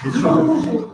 Interesting.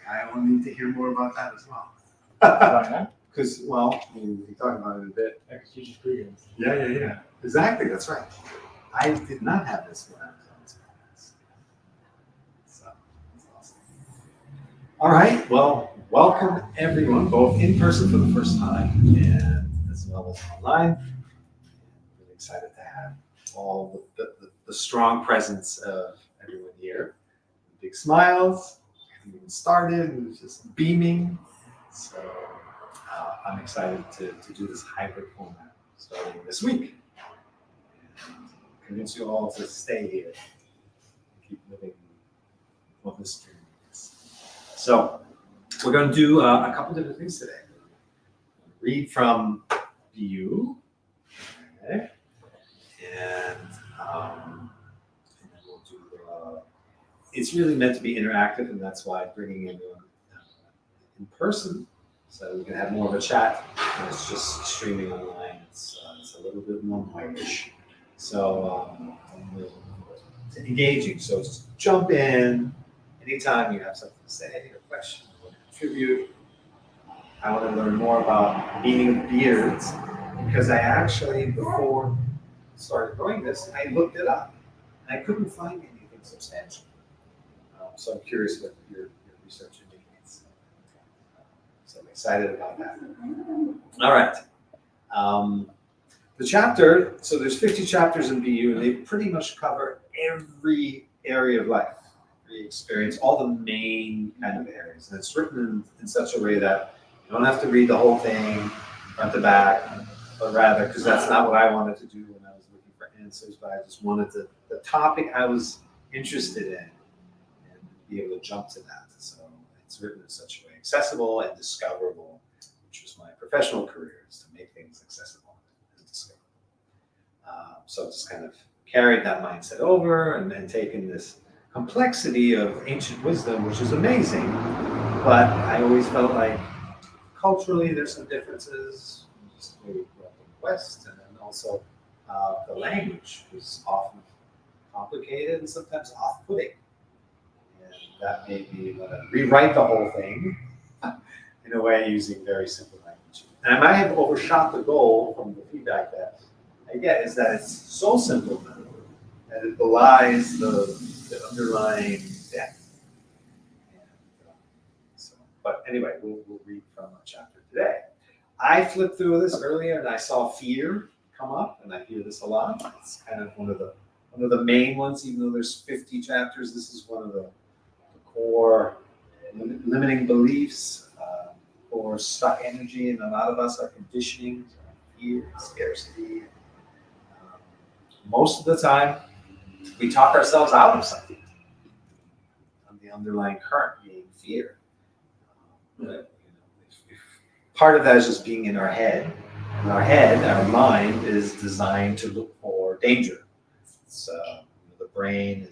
I will need to hear more about that as well. Why not? Because, well, we talk about it a bit. Execution programs. Yeah. Exactly, that's right. I did not have this when I was on this podcast. So, that's awesome. All right, well, welcome everyone, both in person for the first time and as well as online. I'm really excited to have all the strong presence of everyone here. Big smiles. We haven't even started. It was just beaming. So I'm excited to do this hybrid format starting this week. And convince you all to stay here and keep living what this dream is. So we're going to do a couple different things today. Read from BU. Okay. And then we'll do it's really meant to be interactive, and that's why I'm bringing everyone in person, so we can have more of a chat. And it's just streaming online. It's a little bit more whitish. So it's engaging. So just jump in anytime you have something to say, a question, or contribute. I want to learn more about meaning of beards because I actually, before I started doing this, I looked it up and I couldn't find anything substantial. So I'm curious what your research indicates. So I'm excited about that. All right. The chapter, so there's 50 chapters in BU, and they pretty much cover every area of life, every experience, all the main kind of areas. And it's written in such a way that you don't have to read the whole thing front to back, but rather, because that's not what I wanted to do when I was looking for answers, but I just wanted the topic I was interested in and be able to jump to that. So it's written in such a way, accessible and discoverable, which was my professional career, is to make things accessible and discoverable. So just kind of carried that mindset over and then taken this complexity of ancient wisdom, which is amazing, but I always felt like culturally there's some differences, just the way we grew up in the West, and then also the language was often complicated and sometimes off-putting. And that made me want to rewrite the whole thing in a way using very simple language. And I might have overshot the goal from the feedback that I get, is that it's so simple now that it belies the underlying depth. And, but anyway, we'll read from a chapter today. I flipped through this earlier and I saw fear come up, and I hear this a lot. It's kind of one of the main ones, even though there's 50 chapters. This is one of the or limiting beliefs, or stuck energy, and a lot of us are conditioning, fear, scarcity. Most of the time, we talk ourselves out of something. And the underlying current being fear. Part of that is just being in our head. And our mind, is designed to look for danger. It's, the brain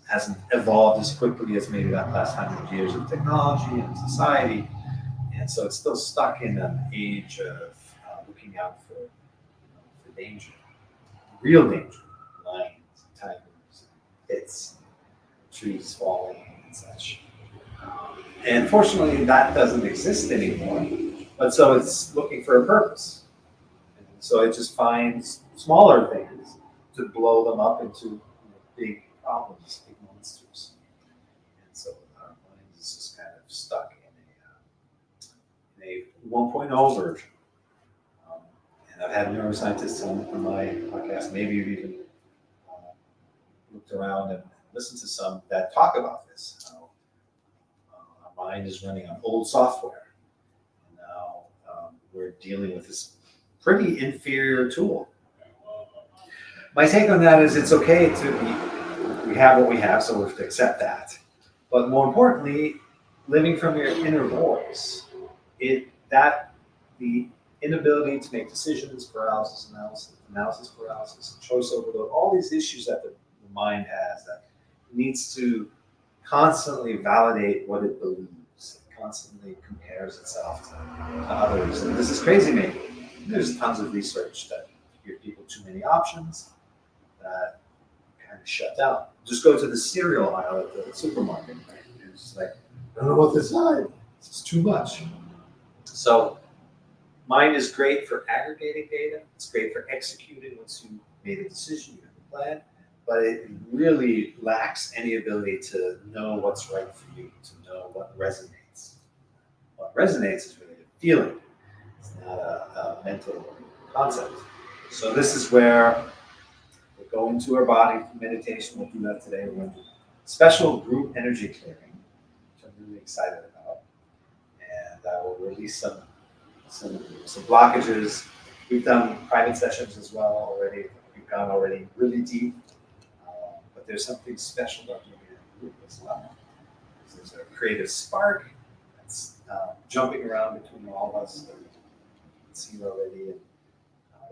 hasn't evolved as quickly as maybe that last 100 years of technology and society. And so it's still stuck in an age of looking out for danger, real danger, lions, tigers, pits, trees falling, and such. And fortunately, that doesn't exist anymore. But so it's looking for a purpose. And so it just finds smaller things to blow them up into big problems, big monsters. And so our mind is just kind of stuck in a 1.0 version. And I've had neuroscientists on my podcast, maybe you've even looked around and listened to some that talk about this. How our mind is running on old software. And now we're dealing with this pretty inferior tool. My take on that is it's okay we have what we have, so we have to accept that. But more importantly, living from your inner voice, the inability to make decisions, paralysis, analysis paralysis, choice overload, all these issues that the mind has that needs to constantly validate what it believes. It constantly compares itself to others. And this is crazy making. There's tons of research that give people too many options that kind of shut down. Just go to the cereal aisle at the supermarket, right? It's like, I don't know what to decide. This is too much. So mind is great for aggregating data. It's great for executing once you made a decision, you have a plan, but it really lacks any ability to know what's right for you, to know what resonates. What resonates is really a feeling. It's not a mental concept. So this is where we'll go into our body for meditation. We'll do that today. We're going to do special group energy clearing, which I'm really excited about. And I will release some blockages. We've done private sessions as well already. We've gone already really deep. But there's something special about doing it in a group as well. There's a creative spark that's jumping around between all of us that we can see already. And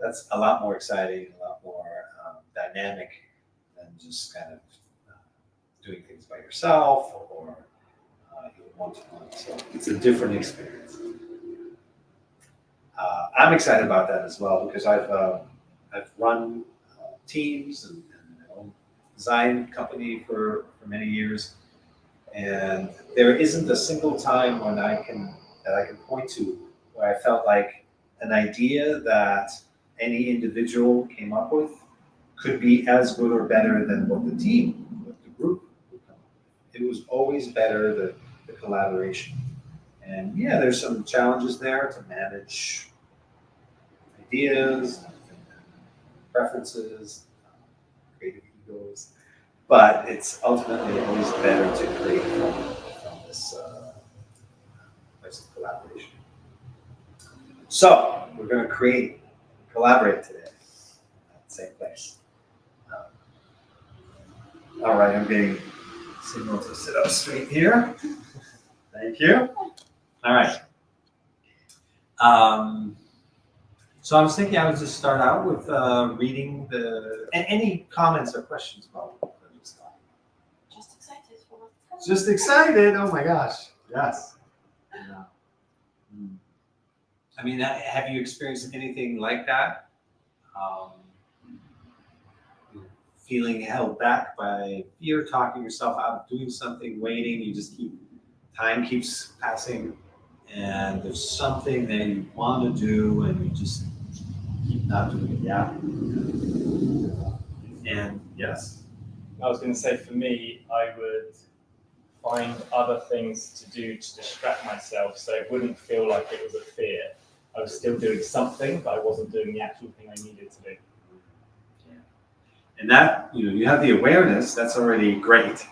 that's a lot more exciting, a lot more dynamic than just kind of doing things by yourself or even one-to-one. So it's a different experience. I'm excited about that as well because I've run teams and my own design company for many years, and there isn't a single time that I can point to where I felt like an idea that any individual came up with could be as good or better than what the team, what the group would come up with. It was always better the collaboration. And yeah, there's some challenges there to manage ideas, preferences, creative egos, but it's ultimately always better to create from this place of collaboration. So we're going to collaborate today at the same place. All right, I'm getting signal to sit up straight here. Thank you. All right. So I was thinking I would just start out with reading any comments or questions about what I just thought. Just excited for what's coming. Just excited. Oh my gosh. Yes. Yeah. I mean, have you experienced anything like that? Feeling held back by fear, talking yourself out of doing something, waiting, time keeps passing, and there's something that you want to do and you just keep not doing it. Yeah. And yes. I was going to say, for me, I would find other things to do to distract myself so it wouldn't feel like it was a fear. I was still doing something, but I wasn't doing the actual thing I needed to do. And that, you have the awareness, that's already great.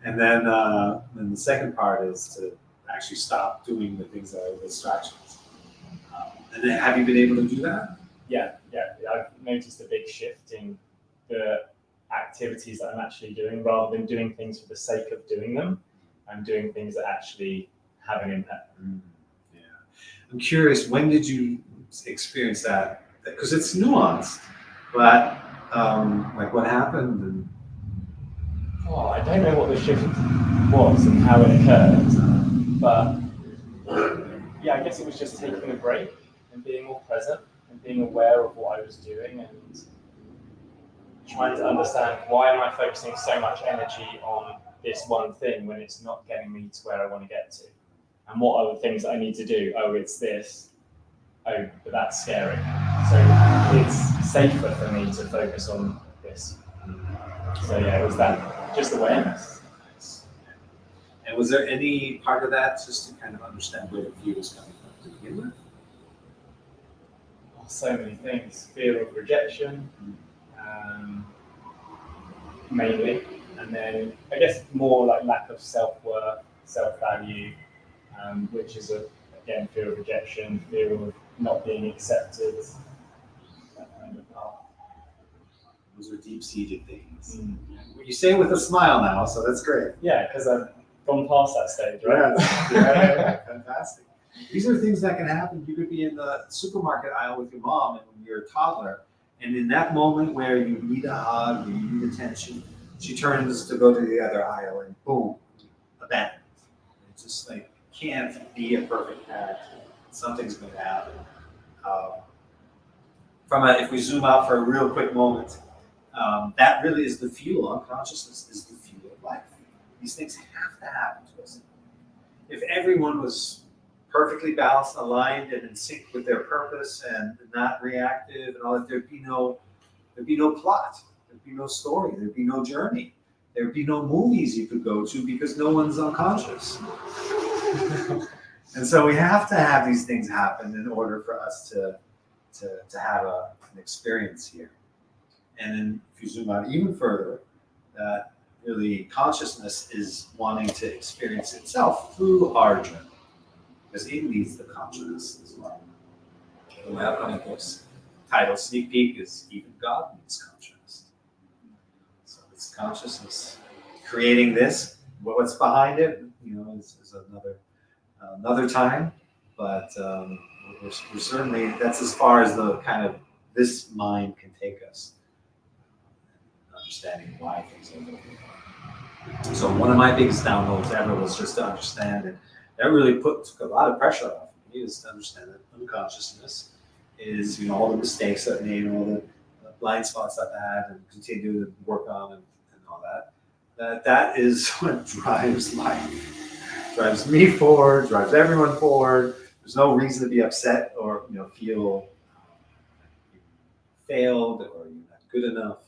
And then the second part is to actually stop doing the things that are distractions. And then have you been able to do that? Yeah. I've noticed a big shift in the activities that I'm actually doing. Rather than doing things for the sake of doing them, I'm doing things that actually have an impact. Yeah. I'm curious, when did you experience that? Because it's nuanced, but like what happened? And Oh, I don't know what the shift was and how it occurred, but yeah, I guess it was just taking a break and being more present and being aware of what I was doing and trying to understand why am I focusing so much energy on this one thing when it's not getting me to where I want to get to? And what are the things I need to do? Oh, it's this. Oh, but that's scary. So it's safer for me to focus on this. So yeah, it was that, just awareness. Nice. And was there any part of that just to kind of understand where the fear was coming from to begin with? Oh, so many things. Fear of rejection, mainly. And then I guess more like lack of self-worth, self-value, which is again, fear of rejection, fear of not being accepted, that kind of part. Those are deep-seated things. You say it with a smile now, so that's great. Yeah, because I've gone past that stage, right? Yeah, fantastic. These are things that can happen. You could be in the supermarket aisle with your mom and when you're a toddler, and in that moment where you need a hug, you need attention, she turns to go to the other aisle and boom, abandoned. It's just like, can't be a perfect parent. Something's going to happen. If we zoom out for a real quick moment, that really is the fuel. Unconsciousness is the fuel of life. These things have to happen to us. If everyone was perfectly balanced, aligned, and in sync with their purpose, and not reactive, and all that, there'd be no plot, there'd be no story, there'd be no journey, there'd be no movies you could go to because no one's unconscious. And so we have to have these things happen in order for us to have an experience here. And then if you zoom out even further, that really consciousness is wanting to experience itself through our journey, because it needs the consciousness as well. My upcoming book's title, Sneak Peek, is Even God Needs Consciousness. So it's consciousness creating this. What's behind it, is another time, but we're certainly, that's as far as the kind of this mind can take us, understanding why things are the way they are. So one of my biggest downloads ever was just to understand it. That really took a lot of pressure off me, is to understand that unconsciousness is, all the mistakes I've made, all the blind spots I've had and continue to work on and all that. That is what drives life. Drives me forward, drives everyone forward. There's no reason to be upset or feel you failed or you're not good enough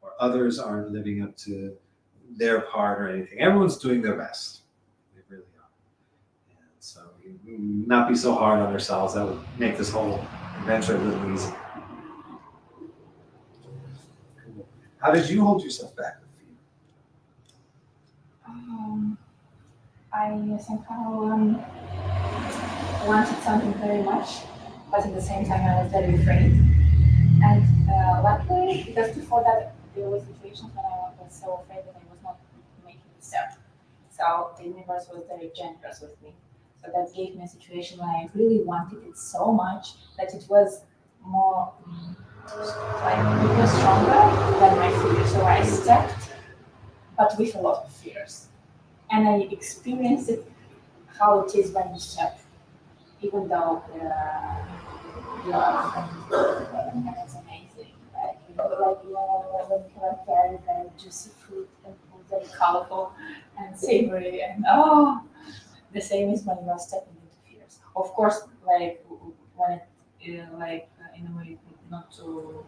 or others aren't living up to their part or anything. Everyone's doing their best. They really are. And so not be so hard on ourselves. That would make this whole adventure a little easier. Cool. How did you hold yourself back with fear? I somehow wanted something very much, but at the same time I was very afraid. And luckily, because before that there were situations when I was so afraid that I was not making the step. So the universe was very generous with me. So that gave me a situation where I really wanted it so much that it was more it was stronger than my fear. So I stepped, but with a lot of fears. And I experienced it, how it is when you step, even though you are, and it's amazing. Like you are when you have very, very juicy fruit and very colorful and savory, and the same is when you are stepping into fears. Of course, like when it in a way not to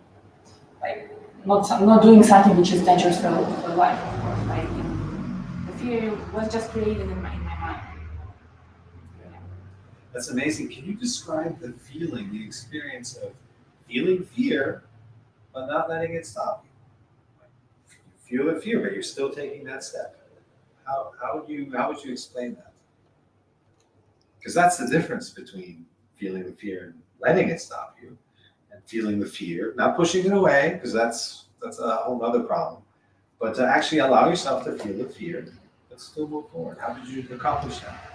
not doing something which is dangerous for life. Of course, the fear was just created in my mind. Yeah. That's amazing. Can you describe the feeling, the experience of feeling fear, but not letting it stop you? You feel the fear, but you're still taking that step. How would you explain that? Because that's the difference between feeling the fear and letting it stop you, and feeling the fear, not pushing it away, because that's a whole other problem, but to actually allow yourself to feel the fear, but still move forward. How did you accomplish that?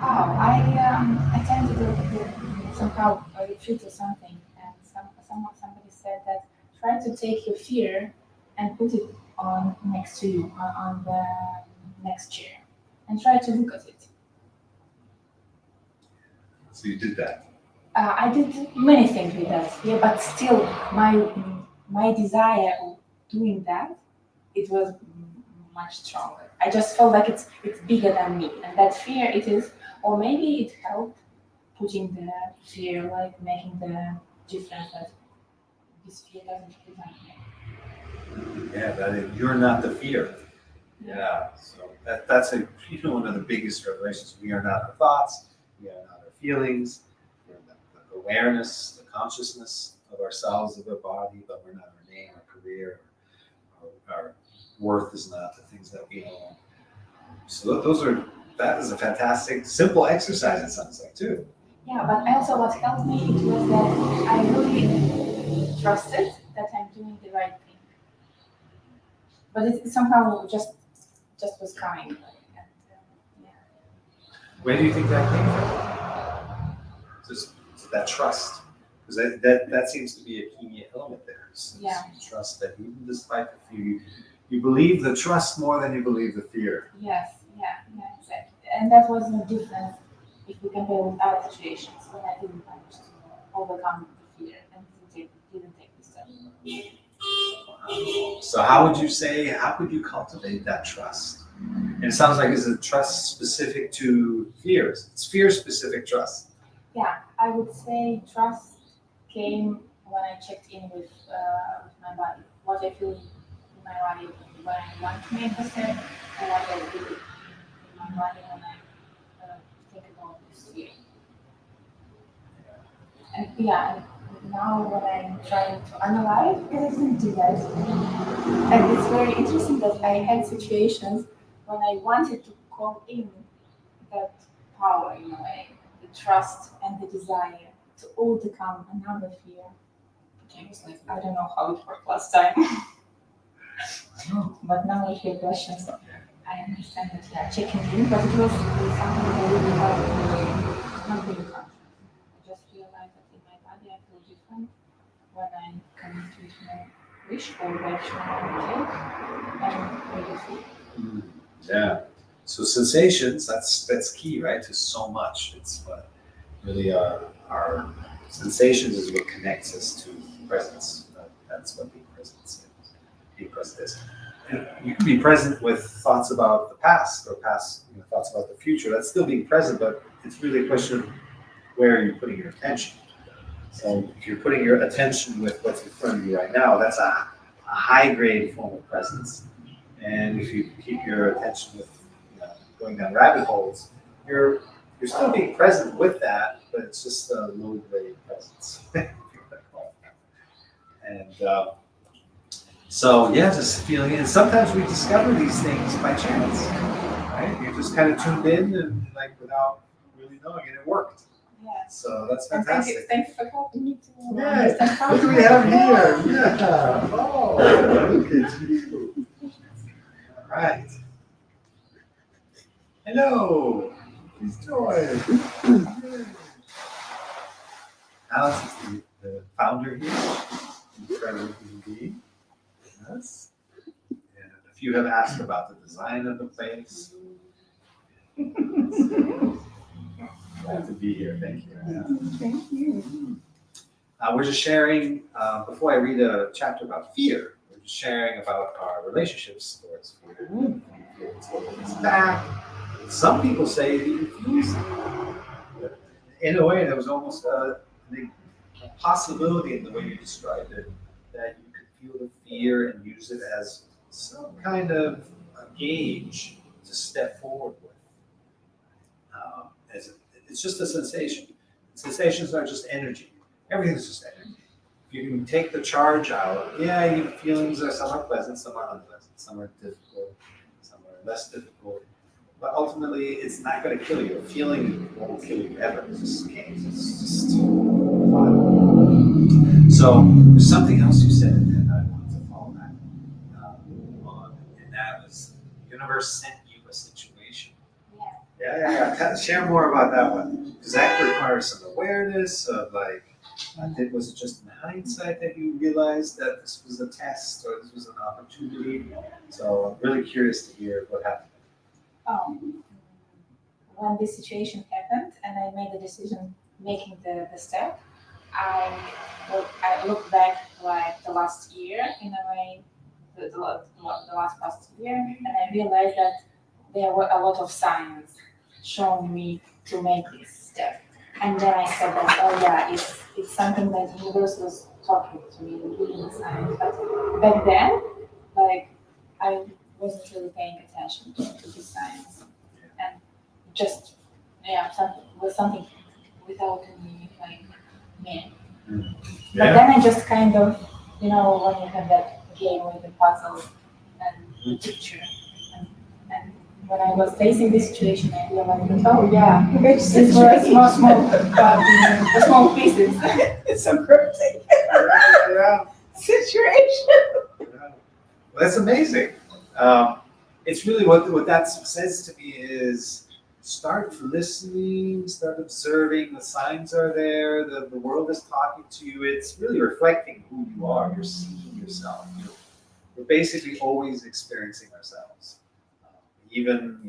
Oh, I tend to do somehow retreat or something, and somebody said that try to take your fear and put it on next to you on the next chair, and try to look at it. So you did that. I did many things with that, yeah, but still, my desire of doing that, it was much stronger. I just felt like it's bigger than me, and that fear it is, or maybe it helped putting the fear, like making the difference that this fear doesn't represent me. Yeah, that you're not the fear. Yeah, so that's one of the biggest revelations. We are not our thoughts. We are not our feelings. We're the awareness, the consciousness of ourselves, of our body, but we're not our name, our career, our worth is not the things that we own. So that is a fantastic, simple exercise. It sounds like too. Yeah, but also what helped me it was that I really trusted that I'm doing the right thing. But it somehow just was coming. And, yeah. Where do you think that came from? Just that trust, because that seems to be a key element there. Yeah. You trust that even despite the fear, you believe the trust more than you believe the fear. Yes, yeah, exactly. And that was the difference if we compare with other situations when I didn't manage to overcome the fear and didn't take the step. So how could you cultivate that trust? And it sounds like it's a trust specific to fears. It's fear-specific trust. Yeah, I would say trust came when I checked in with my body, what I feel in my body when I want to make the step, and what I feel in my body when I think about this fear. And yeah, and now when I'm trying to analyze, because I didn't do that, and it's very interesting that I had situations when I wanted to call in that power in a way, the trust and the desire to overcome another fear. I was like, I don't know how it worked last time. But now with your questions, I understand that yeah, checking in, but it was something I really not really conscious. I just realized that in my body I feel different when I connect with my wish or direction I take and really feel. Yeah. So sensations, that's key, right? To so much. It's what really our sensations is what connects us to presence. That's what being present is. Being present is. And you can be present with thoughts about the past or thoughts about the future. That's still being present, but it's really a question of where you're putting your attention. So if you're putting your attention with what's in front of you right now, that's a high grade form of presence. And if you keep your attention with going down rabbit holes, you're still being present with that, but it's just a low grade presence. And so yeah, just feeling it. And sometimes we discover these things by chance, right? You're just kind of tuned in and like without really knowing, and it worked. Yeah. So that's And fantastic. thank you for helping me to Yeah. understand how What do we have here? Yeah. Oh, look at you. All right. Hello. Please join. Alex is the founder here. Incredible human being. Yes. And a few have asked about the design of the place. Glad to be here. Thank you. Thank you. We're just sharing, before I read a chapter about fear, we're just sharing about our relationships towards fear. It's holding us back. Some people say it even fuels it. In a way, there was almost a possibility in the way you described it, that you could feel the fear and use it as some kind of a gauge to step forward with. It's just a sensation. Sensations are just energy. Everything's just energy. If you can take the charge out, yeah, your feelings are some are pleasant, some are unpleasant, some are difficult, some are less difficult. But ultimately, it's not going to kill you. A feeling won't kill you ever. It just can't. It's just fun. So there's something else you said that I wanted to follow back on, and that was the universe sent you a situation. Yeah. Kind of share more about that one, because that requires some awareness of like, was it just in hindsight that you realized that this was a test or this was an opportunity? So I'm really curious to hear what happened. When this situation happened and I made the decision making the step, I look back like the last year in a way, the last past year, and I realized that there were a lot of signs showing me to make this step. And then I said that, oh yeah, it's something that the universe was talking to me, giving me signs. But back then, like, I wasn't really paying attention to these signs. And just, something without any, like, meaning. But then I just kind of, when you have that game with the puzzle and picture, and when I was facing this situation, I realized, oh yeah, these were small pieces. It's so cryptic. Yeah. Situation. Well, that's amazing. It's really what that says to me is start listening, start observing. The signs are there. The world is talking to you. It's really reflecting who you are. You're seeing yourself. We're basically always experiencing ourselves. Even,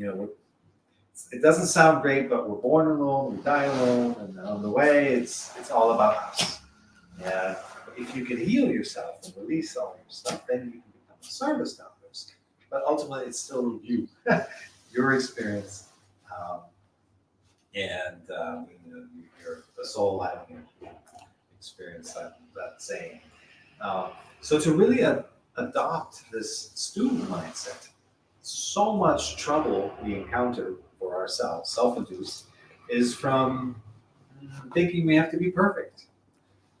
it doesn't sound great, but we're born alone, we die alone, and on the way, it's all about us. Yeah. If you can heal yourself and release all your stuff, then you can become a service to others. But ultimately, it's still you, your experience, and you're the soul having experienced that saying. So to really adopt this student mindset, so much trouble we encounter for ourselves, self-induced, is from thinking we have to be perfect,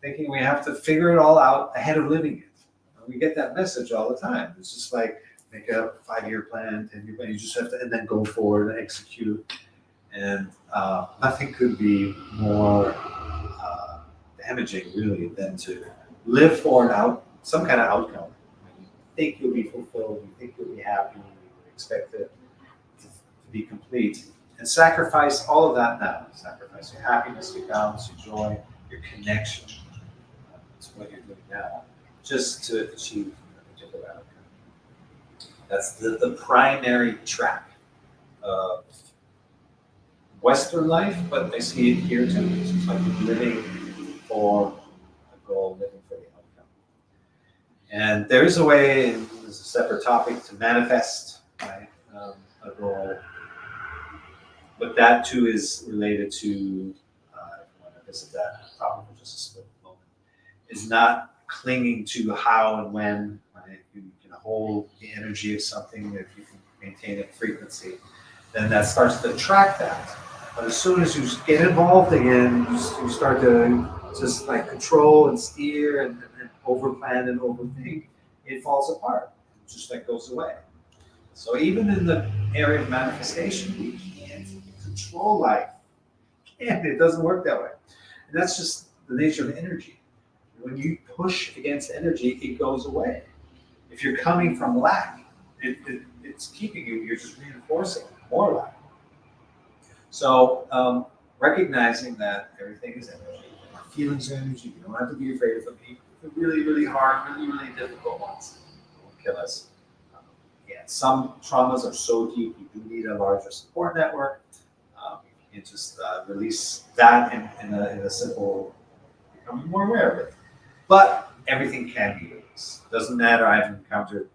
thinking we have to figure it all out ahead of living it. And we get that message all the time. It's just like, make a 5-year plan, 10-year plan, you just have to, and then go forward and execute. And nothing could be more damaging, really, than to live for some kind of outcome. You think you'll be fulfilled, you think you'll be happy, expect it to be complete, and sacrifice all of that now. Sacrifice your happiness, your balance, your joy, your connection. That's what you're doing now, just to achieve a particular outcome. That's the primary track of Western life, but I see it here too. It's like living for a goal, living for the outcome. And there is a way, and this is a separate topic, to manifest a goal, but that too is related to, if you want to visit that topic for just a split moment, is not clinging to how and when, right? You can hold the energy of something, if you can maintain a frequency, then that starts to attract that. But as soon as you get involved again, you start to just like control and steer and overplan and overthink, it falls apart, it just like goes away. So even in the area of manifestation, we can't control life. And it doesn't work that way. And that's just the nature of energy. When you push against energy, it goes away. If you're coming from lack, it's keeping you, you're just reinforcing more lack. So recognizing that everything is energy, our feelings are energy, you don't have to be afraid of them. The really, really hard, really, really difficult ones will kill us. Some traumas are so deep, you do need a larger support network. You can just release that in a simple, becoming more aware of it. But everything can be released. Doesn't matter. I've encountered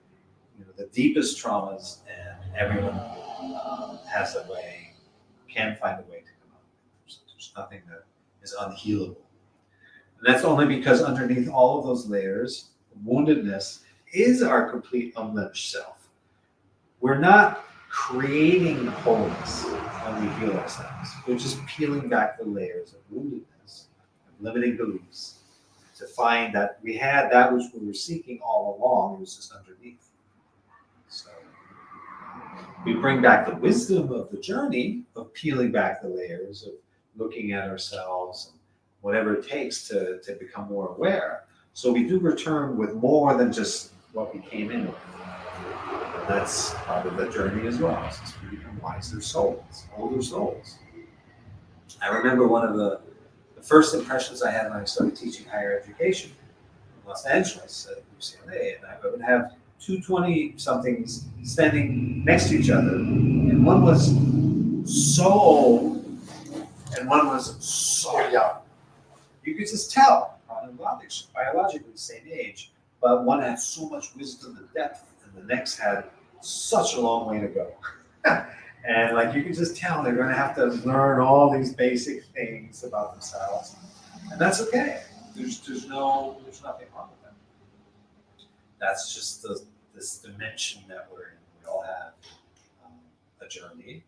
the deepest traumas, and everyone has a way, can find a way to come out. There's nothing that is unhealable. And that's only because underneath all of those layers, woundedness is our complete unblemished self. We're not creating wholeness when we heal ourselves. We're just peeling back the layers of woundedness, of limiting beliefs, to find that we had that which we were seeking all along. It was just underneath. So we bring back the wisdom of the journey of peeling back the layers, of looking at ourselves, and whatever it takes to become more aware. So we do return with more than just what we came in with. And that's part of the journey as well, since we become wiser souls, older souls. I remember one of the first impressions I had when I started teaching higher education in Los Angeles at UCLA, and I would have two 20-somethings standing next to each other, and one was so old, and one was so young. You could just tell, biologically the same age, but one had so much wisdom and depth, and the next had such a long way to go. And like you can just tell they're going to have to learn all these basic things about themselves, and that's okay. There's nothing wrong with them. That's just this dimension that we're in. We all have a journey.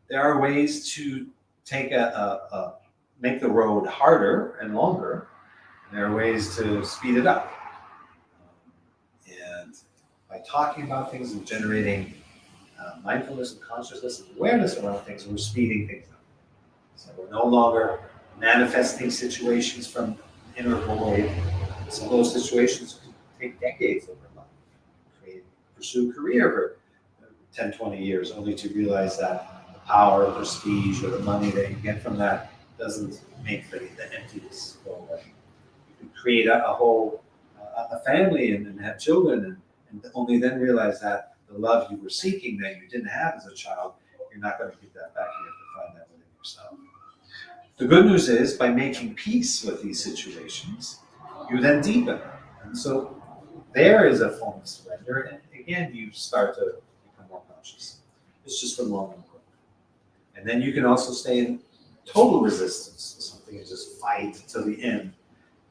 There are ways to take make the road harder and longer. And there are ways to speed it up. And by talking about things and generating mindfulness and consciousness and awareness around things, we're speeding things up. So we're no longer manifesting situations from inner void. Some of those situations can take decades over life. Pursue a career for 10, 20 years, only to realize that the power, or prestige, or the money that you get from that doesn't make the emptiness go away. You can create a whole a family and have children, and only then realize that the love you were seeking that you didn't have as a child, you're not going to get that back. You have to find that within yourself. The good news is, by making peace with these situations, you then deepen. And so there is a form of surrender, and again, you start to become more conscious. It's just from long and quick. And then you can also stay in total resistance to something and just fight till the end.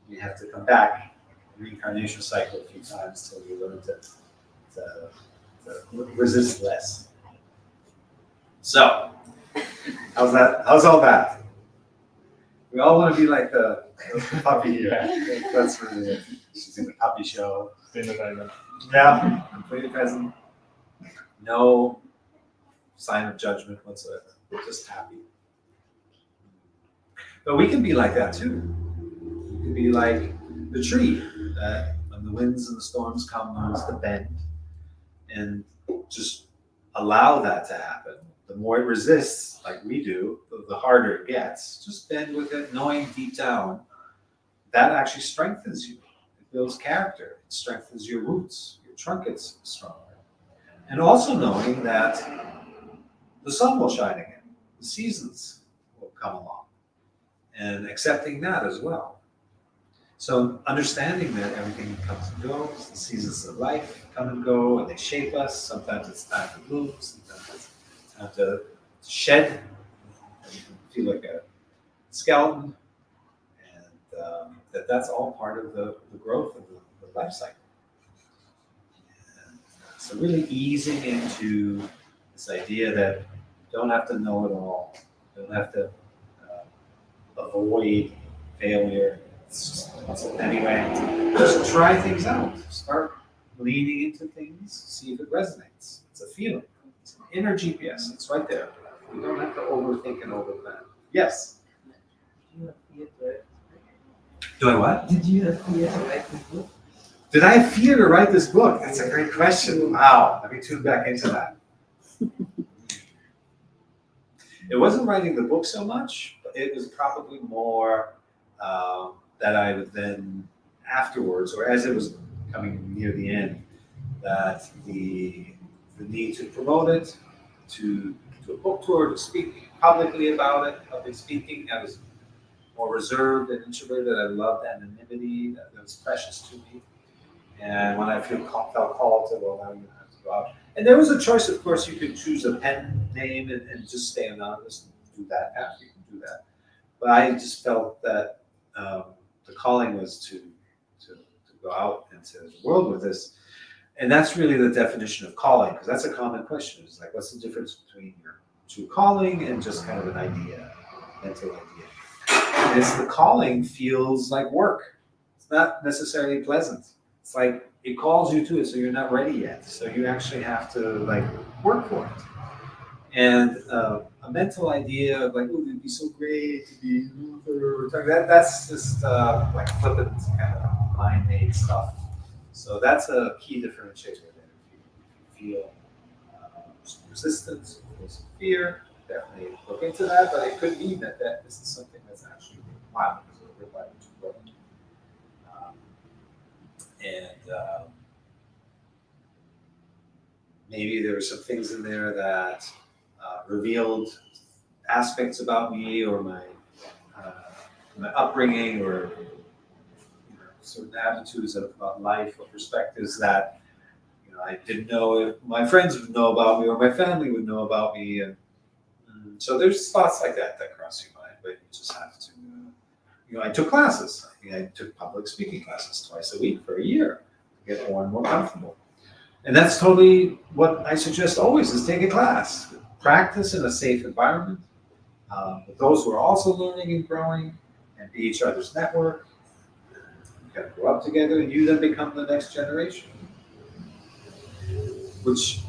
You have to come back, reincarnation cycle a few times till you learn to resist less. So, how's that? How's all that? We all want to be like the puppy here. That's really it. She's in the puppy show. In the moment. Yeah, completely present. No sign of judgment whatsoever. We're just happy. But we can be like that too. We can be like the tree that when the winds and the storms come, learns to bend and just allow that to happen. The more it resists, like we do, the harder it gets. Just bend with it, knowing deep down that actually strengthens you. It builds character. It strengthens your roots. Your trunk gets stronger. And also knowing that the sun will shine again. The seasons will come along. And accepting that as well. So understanding that everything comes and goes, the seasons of life come and go, and they shape us. Sometimes it's time to move, sometimes it's time to shed, and you can feel like a skeleton, and that's all part of the growth of the life cycle. And so really easing into this idea that you don't have to know it all, you don't have to avoid failure. Anyway, just try things out. Start leaning into things, see if it resonates. It's a feeling. It's an inner GPS. It's right there. You don't have to overthink and overplan. Yes? Do I what? Did you have fear to write this book? Did I have fear to write this book? That's a great question. Wow. Let me tune back into that. It wasn't writing the book so much, but it was probably more that I would then afterwards, or as it was coming near the end, that the need to promote it, to a book tour, to speak publicly about it, public speaking. I was more reserved and introverted. I loved anonymity. That was precious to me. And when I felt called to, well, now you have to go out. And there was a choice, of course. You could choose a pen name and just stay anonymous and do that. After you can do that. But I just felt that the calling was to go out into the world with this. And that's really the definition of calling, because that's a common question. It's like, what's the difference between your true calling and just kind of an idea, mental idea? And it's the calling feels like work. It's not necessarily pleasant. It's like it calls you to it, so you're not ready yet. So you actually have to like work for it. And a mental idea of like, oh, it'd be so great to be Luther, that's just like flippant kind of mind-made stuff. So that's a key differentiator there. If you feel some resistance or some fear, definitely look into that, but it could mean that this is something that's actually required because of required to grow. And maybe there were some things in there that revealed aspects about me or my upbringing or certain attitudes about life or perspectives that I didn't know if my friends would know about me or my family would know about me. And so there's thoughts like that cross your mind, but you just have to, I took classes. I took public speaking classes twice a week for a year to get more and more comfortable. And that's totally what I suggest always is take a class. Practice in a safe environment with those who are also learning and growing and be each other's network. You kind of grow up together and you then become the next generation. Which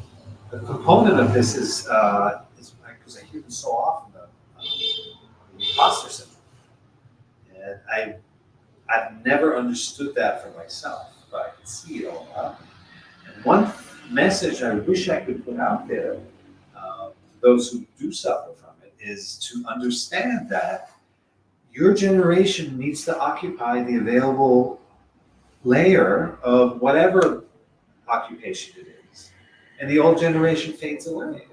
the component of this is because I hear this so often, the imposter syndrome. And I've never understood that for myself, but I can see it all around me. And one message I wish I could put out there to those who do suffer from it is to understand that your generation needs to occupy the available layer of whatever occupation it is. And the old generation fades away.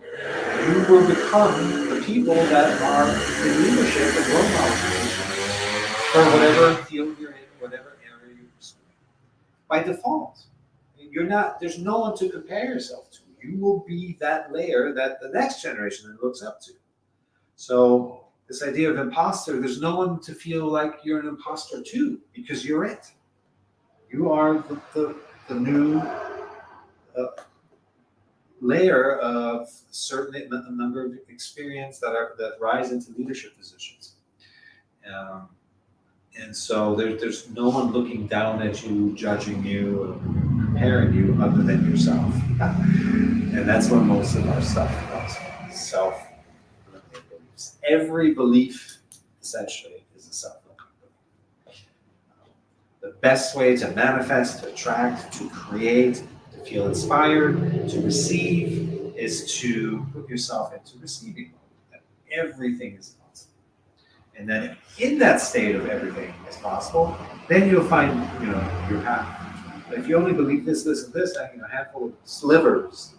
You will become the people that are in leadership and role models for whatever field you're in, whatever area you're pursuing. By default, there's no one to compare yourself to. You will be that layer that the next generation looks up to. So this idea of imposter, there's no one to feel like you're an imposter to, because you're it. You are the new layer of a certain number of experience that rise into leadership positions. And so there's no one looking down at you, judging you, or comparing you other than yourself. And that's where most of our stuff comes from, self-limiting beliefs. Every belief, essentially, is a self-limiting belief. The best way to manifest, to attract, to create, to feel inspired, to receive, is to put yourself into receiving mode. Everything is possible. And then in that state of everything is possible, then you'll find, your path. But if you only believe this, this, and this, having a handful of slivers,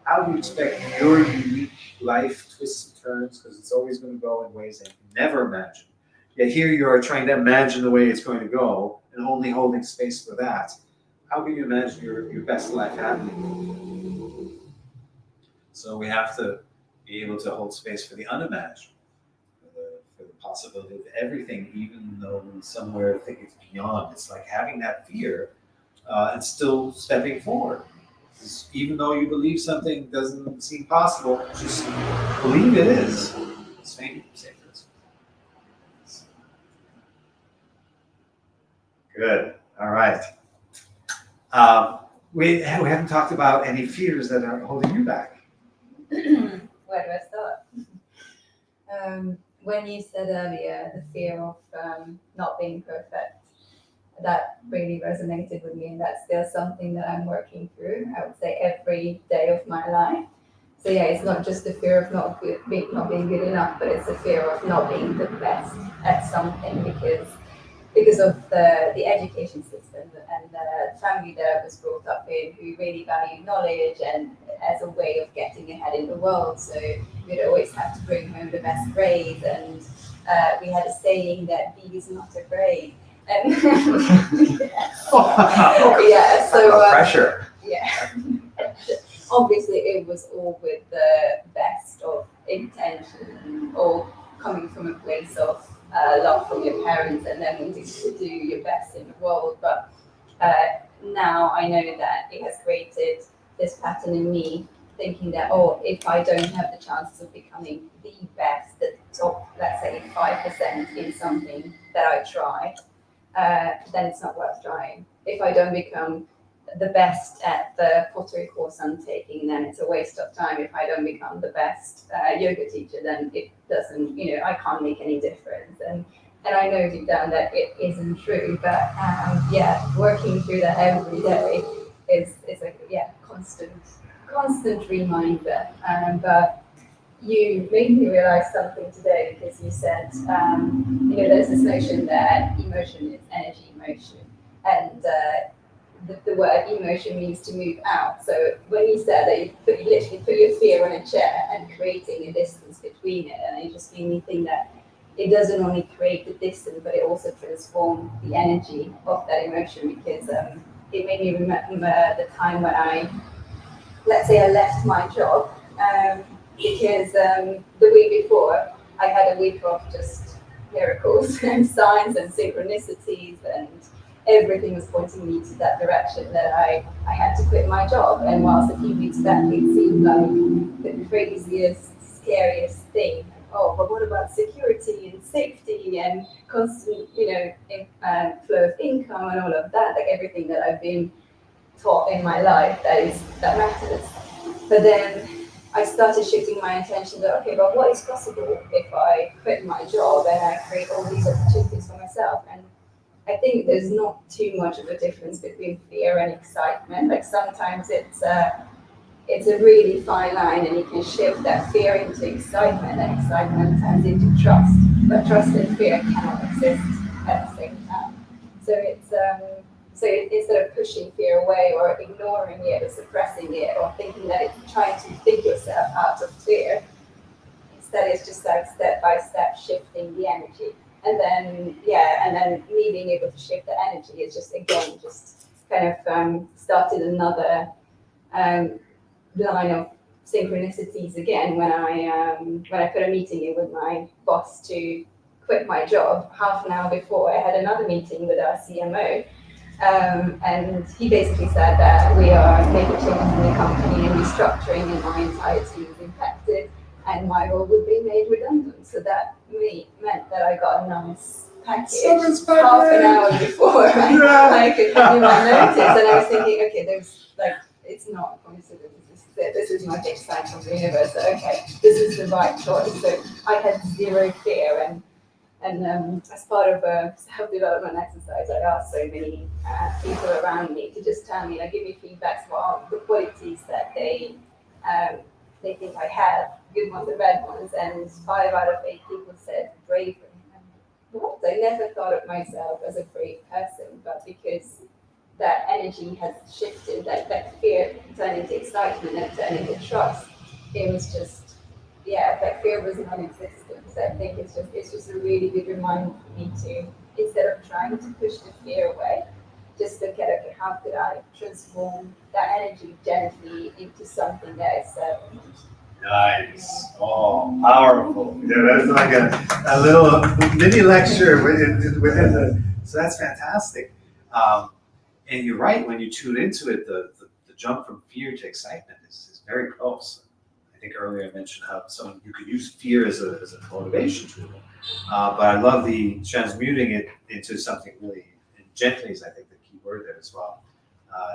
how do you expect your unique life twists and turns? Because it's always going to go in ways that you never imagined. Yet here you are trying to imagine the way it's going to go and only holding space for that. How can you imagine your best life happening? So we have to be able to hold space for the unimaginable. For the possibility of everything, even though we somewhere think it's beyond. It's like having that fear and still stepping forward. Because even though you believe something doesn't seem possible, just believe it is. Same principle. Good. All right. We haven't talked about any fears that are holding you back. Where do I start? When you said earlier the fear of not being perfect, that really resonated with me, and that's still something that I'm working through, I would say, every day of my life. So yeah, it's not just the fear of not being good enough, but it's the fear of not being the best at something because of the education system and the family that I was brought up in, who really value knowledge and as a way of getting ahead in the world. So we'd always have to bring home the best grades, and we had a saying that B is not a grade. And yeah, so pressure. Yeah. Obviously, it was all with the best of intention, or coming from a place of love from your parents and then wanting to do your best in the world. But now I know that it has created this pattern in me, thinking that, if I don't have the chances of becoming the best, the top, let's say 5% in something that I try, then it's not worth trying. If I don't become the best at the pottery course I'm taking, then it's a waste of time. If I don't become the best yoga teacher, then it doesn't, I can't make any difference. And I know deep down that it isn't true, but working through that every day is a constant reminder. But you made me realize something today because you said, there's this notion that emotion is energy motion, and the word emotion means to move out. So when you said that you literally put your fear on a chair and creating a distance between it, and it just made me think that it doesn't only create the distance, but it also transforms the energy of that emotion, because it made me remember the time when let's say I left my job, because the week before I had a week of just miracles and signs and synchronicities, and everything was pointing me to that direction, that I had to quit my job. And whilst a few weeks back it seemed like the craziest, scariest thing, but what about security and safety and constant, flow of income and all of that, like everything that I've been taught in my life that matters. But then I started shifting my attention to, okay, but what is possible if I quit my job and I create all these opportunities for myself? And I think there's not too much of a difference between fear and excitement. Like sometimes it's a really fine line, and you can shift that fear into excitement, and excitement turns into trust. But trust and fear cannot exist at the same time. So instead of pushing fear away or ignoring it or suppressing it or thinking that it's trying to think yourself out of fear, instead it's just like step by step shifting the energy. And then me being able to shift the energy is just kind of started another line of synchronicities again when I put a meeting in with my boss to quit my job. Half an hour before, I had another meeting with our CMO, and he basically said that we are making changes in the company and restructuring, and my entire team is impacted, and my role would be made redundant. So that meant that I got a nice package half an hour before I could hand in my notice. And I was thinking, okay, there's it's not a coincidence. This is my fixed sign from the universe. So, okay, this is the right choice. So I had zero fear, and as part of a self-development exercise, I asked so many people around me to just tell me, give me feedbacks about the qualities that they think I have, good ones and bad ones. And 5 out of 8 people said bravery. What? I never thought of myself as a brave person, but because that energy has shifted, that fear turned into excitement and turned into trust, it was just, that fear was non-existent. So I think it's just a really good reminder for me to, instead of trying to push the fear away, just look at, okay, how could I transform that energy gently into something that is serving? Nice. Oh, powerful. Yeah, that's like a little mini lecture within the, so that's fantastic. And you're right, when you tune into it, the jump from fear to excitement is very close. I think earlier I mentioned how you could use fear as a motivation tool. But I love the transmuting it into something really, and gently is I think the key word there as well,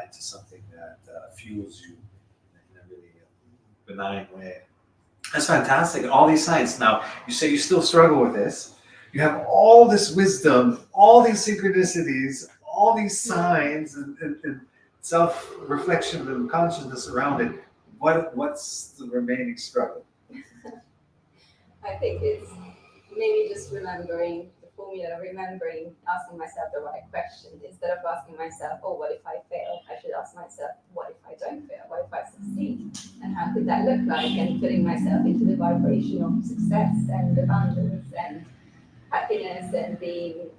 into something that fuels you in a really benign way. That's fantastic. And all these signs. Now, you say you still struggle with this. You have all this wisdom, all these synchronicities, all these signs and self-reflection and consciousness around it. What's the remaining struggle? I think it's maybe just remembering the formula, asking myself the right question. Instead of asking myself, what if I fail? I should ask myself, what if I don't fail? What if I succeed? And how could that look like? And putting myself into the vibration of success and abundance and happiness and being,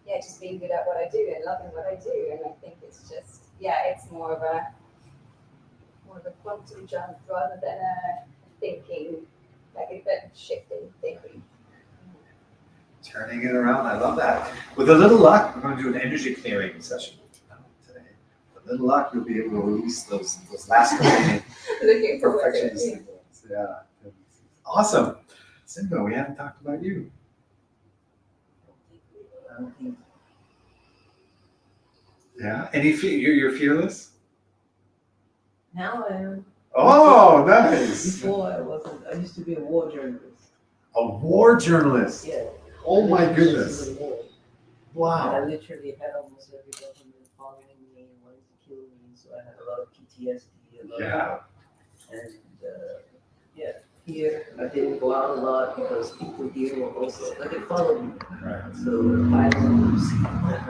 just being good at what I do and loving what I do. And I think it's just, it's more of a quantum jump rather than a thinking, like a shifting thinking. Turning it around, I love that. With a little luck, we're going to do an energy clearing session today. With a little luck, you'll be able to release those last remaining perfectionist things. Yeah, awesome. Simba, we haven't talked about you. Yeah. You're fearless? Now I am. Oh, nice. Before I wasn't. I used to be a war journalist. A war journalist. Yeah. Oh my I was goodness. in the war. I Wow. literally had almost every government following me, wanting to kill me. So I had a lot of PTSD, a lot Yeah. and yeah, here I didn't go out a lot because people here were also like they followed me. Right. So I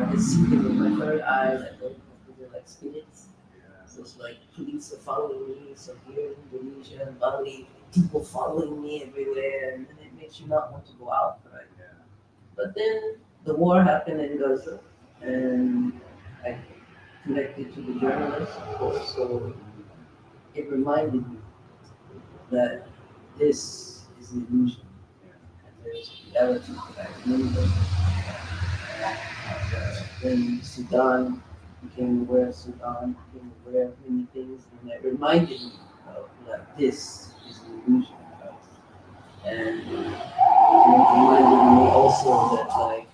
could see them with my third eye, like they're like spirits. So it's like police are following me. So here in Indonesia and Bali, people following me everywhere, and then it makes you not want to go out, right? Yeah. But then the war happened in Gaza, and I connected to the journalists, of course. So it reminded me that this is an illusion, and there's reality that I remember. Then Sudan became aware of Sudan, became aware of many things, and that reminded me of that this is an illusion. And it reminded me also that like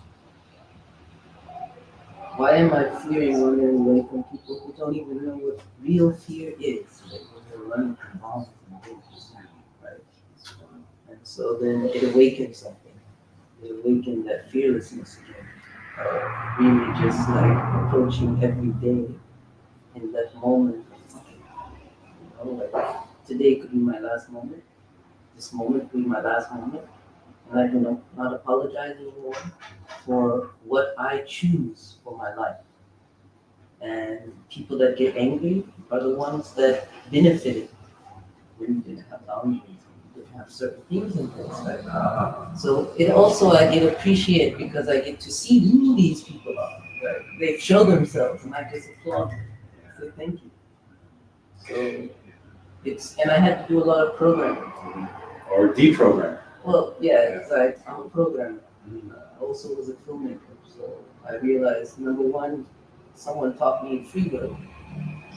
why am I fearing running away from people who don't even know what real fear is? Like when they're running from bombs and things, right? And so then it awakens something. It awakened that fearlessness again. Really just like approaching every day in that moment. Like today could be my last moment. This moment could be my last moment. And I do not apologize anymore for what I choose for my life. And people that get angry are the ones that benefited when you didn't have boundaries, you didn't have certain things in place. Right? So it also I get appreciate because I get to see who these people are. Right? They show themselves, and I just applaud them. I say thank you. So it's and I had to do a lot of programming. Or deprogram. Well, yeah, because I'm a programmer. I also was a filmmaker, so I realized number one, someone taught me free will.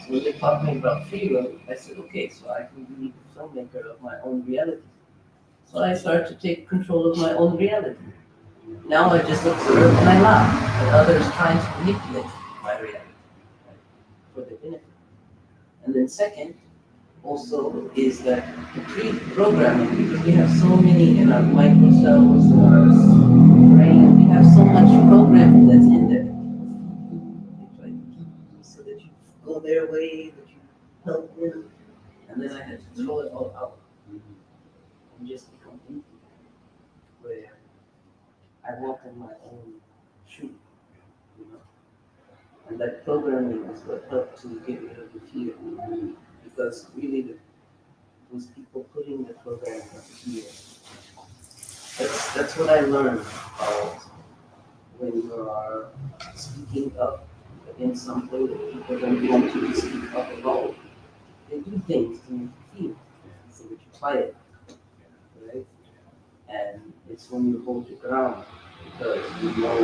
So when they taught me about free will, I said, okay, so I can be the filmmaker of my own reality. So I started to take control of my own reality. Now I just observe and I laugh at others trying to manipulate my reality, right, for their benefit. And then second, also is that the pre-programming, because we have so many in our microcells, in our brain, we have so much programming that's in there. It's like so that you go their way, that you help them, and then I had to throw it all out and just become empty, where I walk in my own shoe, you know. And that programming is what helped to get rid of the fear, because really those people putting the program of fear. That's what I learned about when you are speaking up against something that people don't want you to speak up about. They do things to make you feel so that you try it, right? And it's when you hold your ground because you know.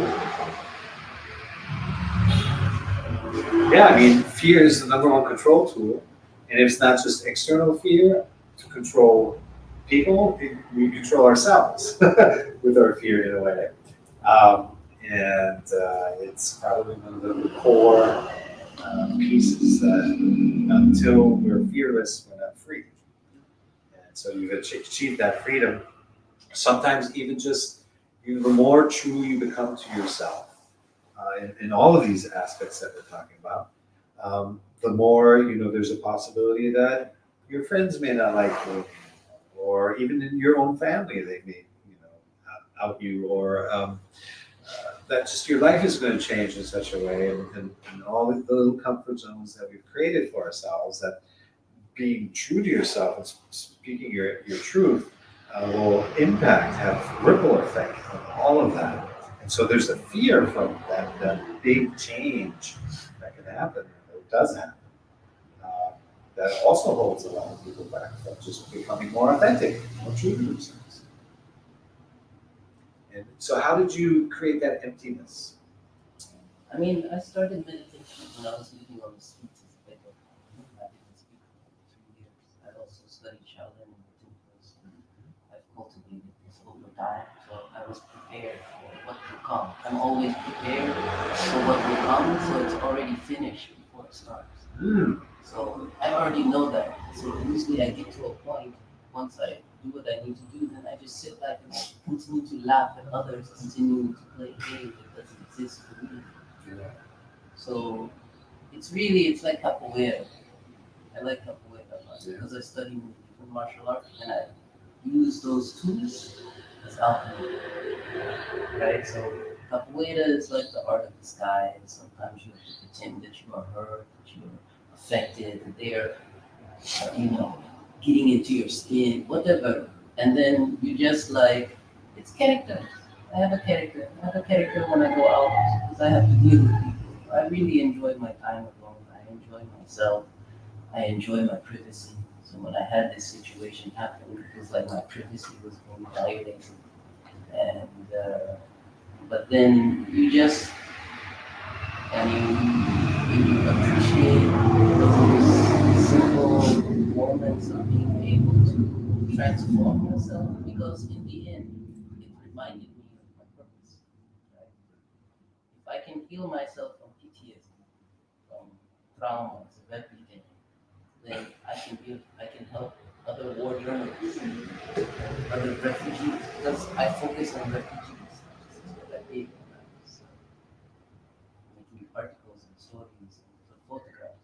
Yeah, I mean, fear is the number one control tool. And if it's not just external fear to control people, we control ourselves with our fear in a way. And it's probably one of the core pieces that until we're fearless, we're not free. And so you've achieved that freedom. Sometimes even just the more true you become to yourself in all of these aspects that we're talking about, the more there's a possibility that your friends may not like you, or even in your own family they may out you, or that just your life is going to change in such a way, and all the little comfort zones that we've created for ourselves, that being true to yourself and speaking your truth will have ripple effect on all of that. And so there's a fear from that big change that can happen, that does happen, that also holds a lot of people back from just becoming more authentic, more true to themselves. And so how did you create that emptiness? I mean, I started meditation when I was living on the streets as a beggar. I didn't speak for 2 years. I also studied Shaolin in the temples. I've cultivated this over time, so I was prepared for what will come. I'm always prepared for what will come, so it's already finished before it starts. So I already know that. So usually I get to a point, once I do what I need to do, then I just sit back and continue to laugh at others continuing to play a game that doesn't exist for me. So it's like capoeira. I like capoeira a lot because I study different martial arts and I use those tools as alchemy, right? So capoeira is like the art of disguise. Sometimes you have to pretend that you are hurt, that you are affected, that they are, getting into your skin, whatever. And then you just like, it's character. I have a character. I have a character when I go out because I have to deal with people. I really enjoy my time alone. I enjoy myself. I enjoy my privacy. So when I had this situation happen, it was like my privacy was being violated. And but then you just and you appreciate those simple moments of being able to transform yourself because in the end it reminded me of my purpose. Right? If I can heal myself from PTSD, from traumas of everything, then I can help other war journalists, other refugees, because I focus on refugees. This is what I did when I was making articles and stories and photographs.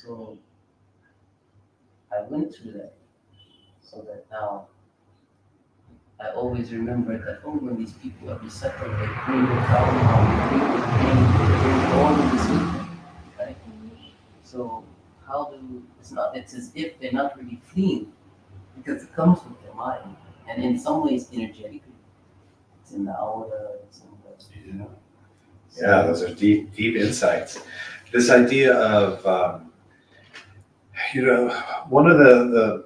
So I went through that so that now I always remember that when these people are resettling, they bring the trauma, they bring the pain, they bring all of this with them, right? So it's as if they're not really fleeing because it comes with their mind and in some ways energetically. It's in the aura, it's in the, Yeah, those are deep, deep insights. This idea of, one of the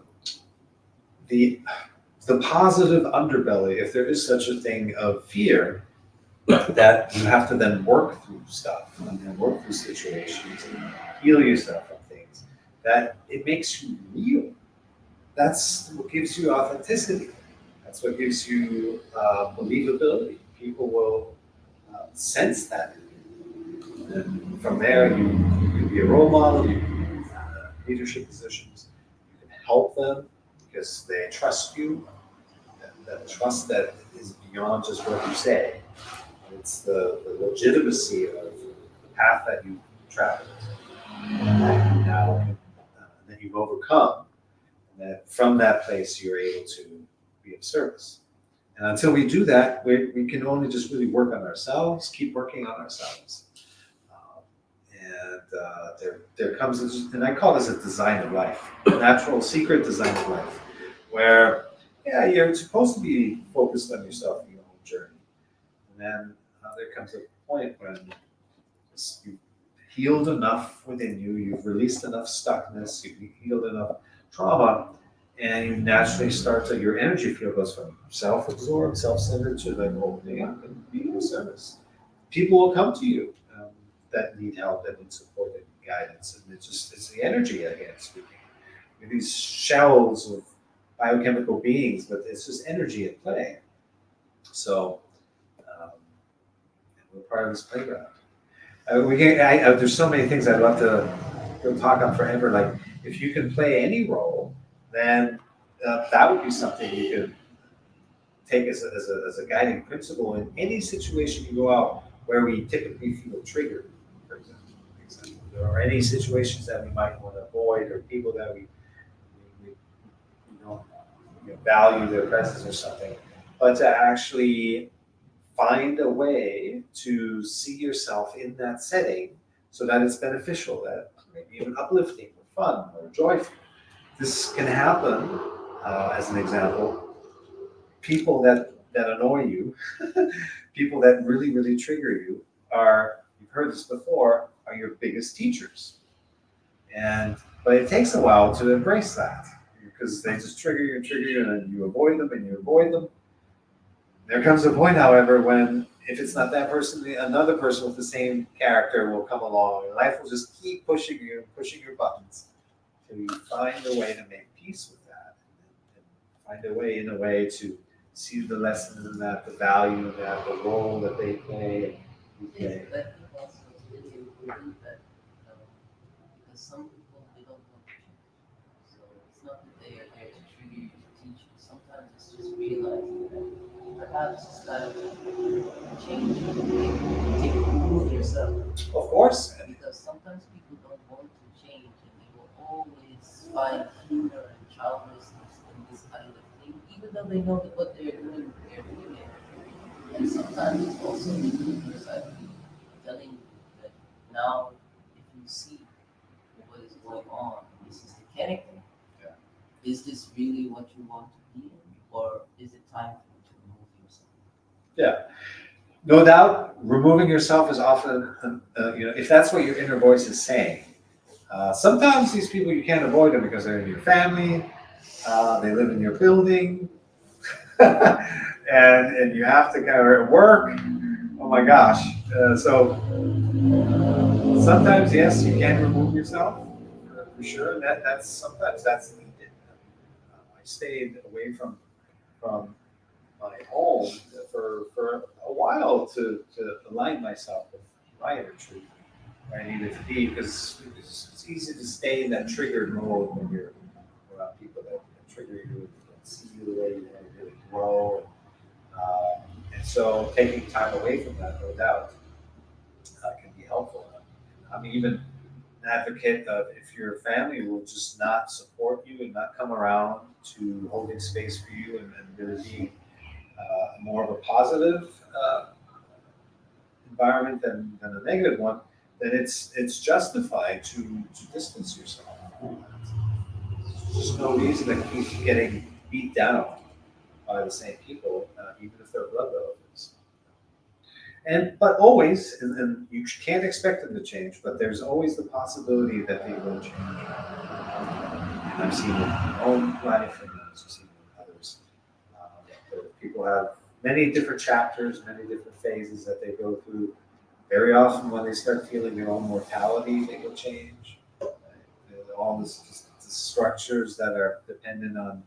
positive underbelly, if there is such a thing of fear, that you have to then work through stuff and work through situations and heal yourself from things, that it makes you real. That's what gives you authenticity. That's what gives you believability. People will sense that. And from there, you can be a role model, you can be in leadership positions, you can help them because they trust you. That trust that is beyond just what you say. It's the legitimacy of the path that you've traveled and that you now that you've overcome. And that from that place you're able to be of service. And until we do that, we can only just really work on ourselves, keep working on ourselves. There comes, and I call this a design of life, a natural secret design of life, where you're supposed to be focused on yourself in your own journey. And then there comes a point when you've healed enough within you, you've released enough stuckness, you've healed enough trauma, and you naturally start to, your energy field goes from self-absorbed, self-centered to then opening up and being of service. People will come to you that need help, that need support, that need guidance, and it's the energy again speaking. We're these shells of biochemical beings, but it's just energy at play. So we're part of this playground. There's so many things I'd love to go talk on forever. Like if you can play any role, then that would be something you could take as a guiding principle in any situation you go out where we typically feel triggered, for example. There are any situations that we might want to avoid or people that we don't value their presence or something, but to actually find a way to see yourself in that setting so that it's beneficial, that maybe even uplifting or fun or joyful. This can happen, as an example, people that annoy you, people that really, really trigger you are, you've heard this before, are your biggest teachers. But it takes a while to embrace that because they just trigger you and then you avoid them and you avoid them. There comes a point, however, when if it's not that person, another person with the same character will come along and life will just keep pushing your buttons till you find a way to make peace with that and find a way, in a way, to see the lesson in that, the value in that, the role that they play. Yes, but I think also it's really important that, because some people, they don't want to change. So it's not that they are there to trigger you to teach you. Sometimes it's just realizing that perhaps it's time to change the way you take improve yourself. Of course, Because sometimes people don't want to change and they will always find humor and childlessness in this kind of thing, even though they know that what they're doing it. And sometimes it's also the universe, I believe, telling you that now, if you see what is going on, this is the character. Yeah. Is this really what you want to be in, or is it time for you to remove yourself? yeah. No doubt, removing yourself is often, if that's what your inner voice is saying. Sometimes these people, you can't avoid them because they're in your family, they live in your building, and you have to kind of work. Oh my gosh. So sometimes, yes, you can remove yourself, for sure. Sometimes that's needed. I stayed away from my home for a while to align myself with my inner truth, where I needed to be, because it's easy to stay in that triggered mode when you're around people that trigger you, that see you the way you want to really grow. And so taking time away from that, no doubt, can be helpful. I'm even an advocate of, if your family will just not support you and not come around to holding space for you and really be more of a positive environment than a negative one, then it's justified to distance yourself. There's just no reason to keep getting beat down by the same people, even if they're blood relatives. But always, and you can't expect them to change, but there's always the possibility that they will change. And I've seen it in my own life, and I've seen it in others. People have many different chapters, many different phases that they go through. Very often, when they start feeling their own mortality, they will change. All the structures that are dependent on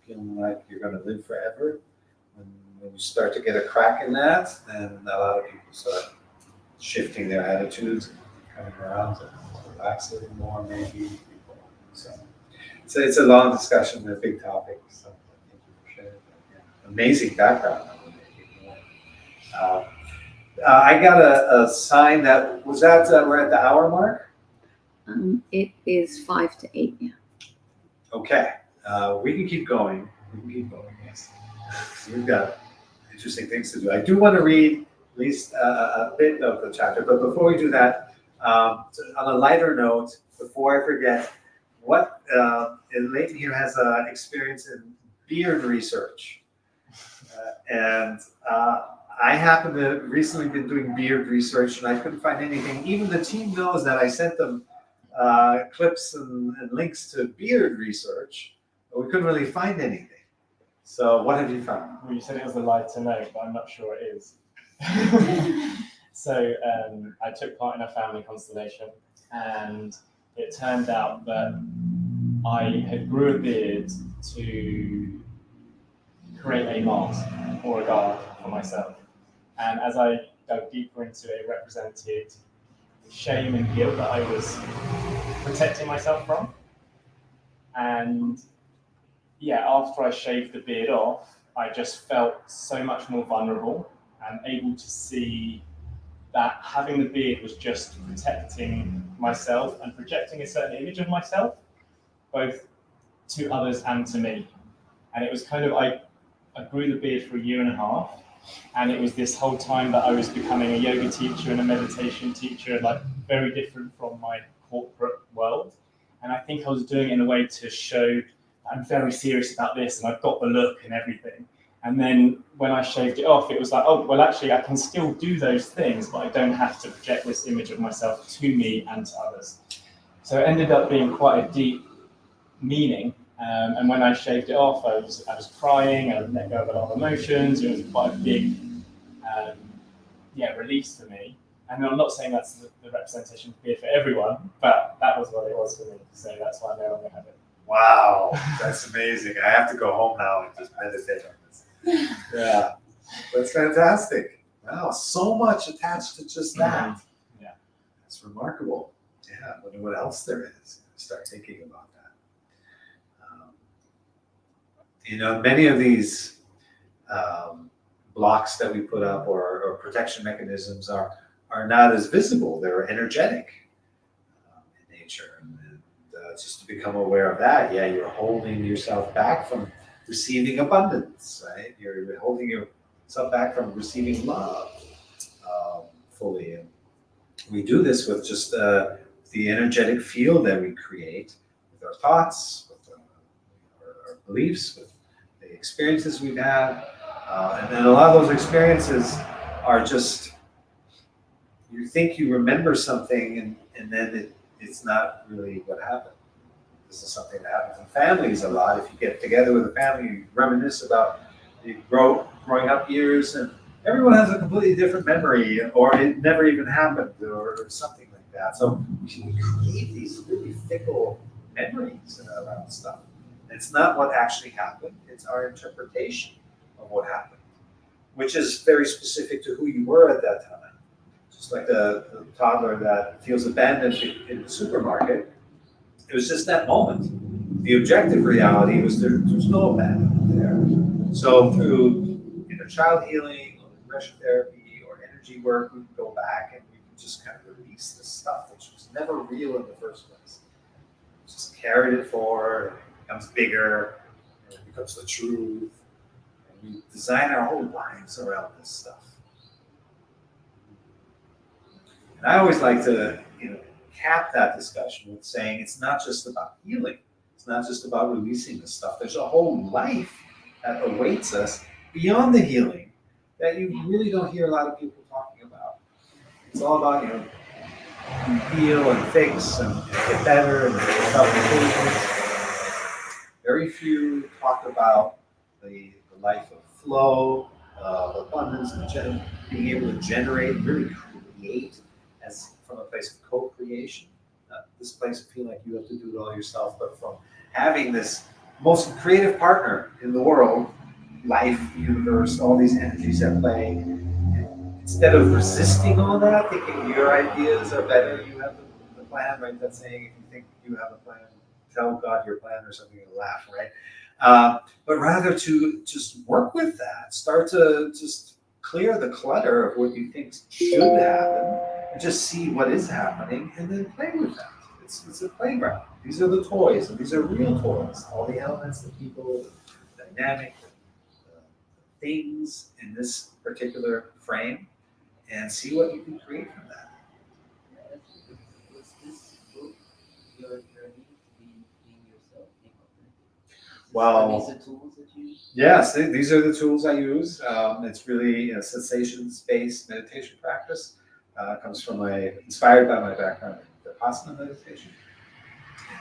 feeling like you're going to live forever. When you start to get a crack in that, then a lot of people start shifting their attitudes, coming around to relax a little more, maybe. So it's a long discussion, a big topic. So thank you for sharing that. Yeah. Amazing background. I got a sign that we're at the hour mark. It is 5 to 8. Yeah. Okay, we can keep going. Yes, we've got interesting things to do. I do want to read at least a bit of the chapter, but before we do that, on a lighter note, before I forget, Leighton here has experience in beard research, and I happen to recently been doing beard research, and I couldn't find anything. Even the team knows that I sent them clips and links to beard research, but we couldn't really find anything. So what have you found? Well, you said it was a lighter note, but I'm not sure it is. So I took part in a family constellation, and it turned out that I had grew a beard to create a mask or a guard for myself. And as I dug deeper into it, it represented shame and guilt that I was protecting myself from. And yeah, after I shaved the beard off, I just felt so much more vulnerable and able to see that having the beard was just protecting myself and projecting a certain image of myself, both to others and to me. And it was kind of, I grew the beard for 1.5 years, and it was this whole time that I was becoming a yoga teacher and a meditation teacher, like very different from my corporate world. And I think I was doing it in a way to show I'm very serious about this and I've got the look and everything. And then when I shaved it off, it was like, oh, well, actually, I can still do those things, but I don't have to project this image of myself to me and to others. So it ended up being quite a deep meaning. And when I shaved it off, I was crying, I let go of a lot of emotions. It was quite a big release for me. And I'm not saying that's the representation of beard for everyone, but that was what it was for me. So that's why I no longer have it. Wow, that's amazing. I have to go home now and just meditate on this. Yeah, that's fantastic. Wow, so much attached to just that. Yeah. That's remarkable. Yeah, I wonder what else there is. Start thinking about that. Many of these blocks that we put up or protection mechanisms are not as visible. They're energetic in nature. And just to become aware of that, yeah, you're holding yourself back from receiving abundance, right? You're holding yourself back from receiving love fully. And we do this with just the energetic field that we create with our thoughts, with our beliefs, with the experiences we've had. And then a lot of those experiences are just, you think you remember something and then it's not really what happened. This is something that happens in families a lot. If you get together with a family, you reminisce about the growing up years, and everyone has a completely different memory, or it never even happened, or something like that. So we create these really fickle memories around stuff. And it's not what actually happened, it's our interpretation of what happened, which is very specific to who you were at that time. Just like the toddler that feels abandoned in the supermarket, it was just that moment. The objective reality was there's no abandonment there. So through inner child healing, or regression therapy, or energy work, we can go back and we can just kind of release this stuff which was never real in the first place. Just carried it forward, it becomes bigger, and it becomes the truth. And we design our whole lives around this stuff. And I always like to, cap that discussion with saying it's not just about healing. It's not just about releasing this stuff. There's a whole life that awaits us beyond the healing that you really don't hear a lot of people talking about. It's all about, heal and fix and get better and self-improvement. Very few talk about the life of flow, of abundance, and being able to generate, really create as from a place of co-creation. Not this place of feeling like you have to do it all yourself, but from having this most creative partner in the world, life, universe, all these energies at play. And instead of resisting all that, thinking your ideas are better, you have the plan, right? That saying, if you think you have a plan, tell God your plan or something and laugh, right? But rather to just work with that, start to just clear the clutter of what you think should happen, and just see what is happening, and then play with that. It's a playground. These are the toys, and these are real toys. All the elements, the people, the dynamic, the things in this particular frame, and see what you can create from that. Was this book your journey to being yourself, being authentic? Well, Are these the tools that you use? Yes, these are the tools I use. It's really a sensations-based meditation practice. Comes from inspired by my background in Vipassana meditation,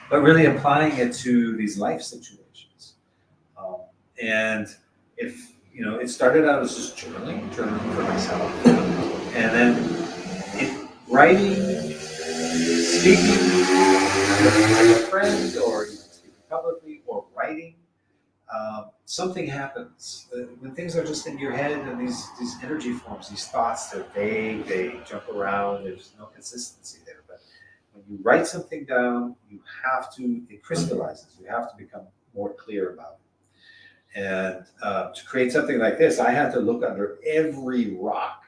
but really applying it to these life situations. And if, it started out as just journaling for myself. And then writing, speaking with a friend, or speaking publicly, or writing, something happens. When things are just in your head and these energy forms, these thoughts, they're vague, they jump around, there's no consistency there. But when you write something down, it crystallizes. You have to become more clear about it. And to create something like this, I had to look under every rock.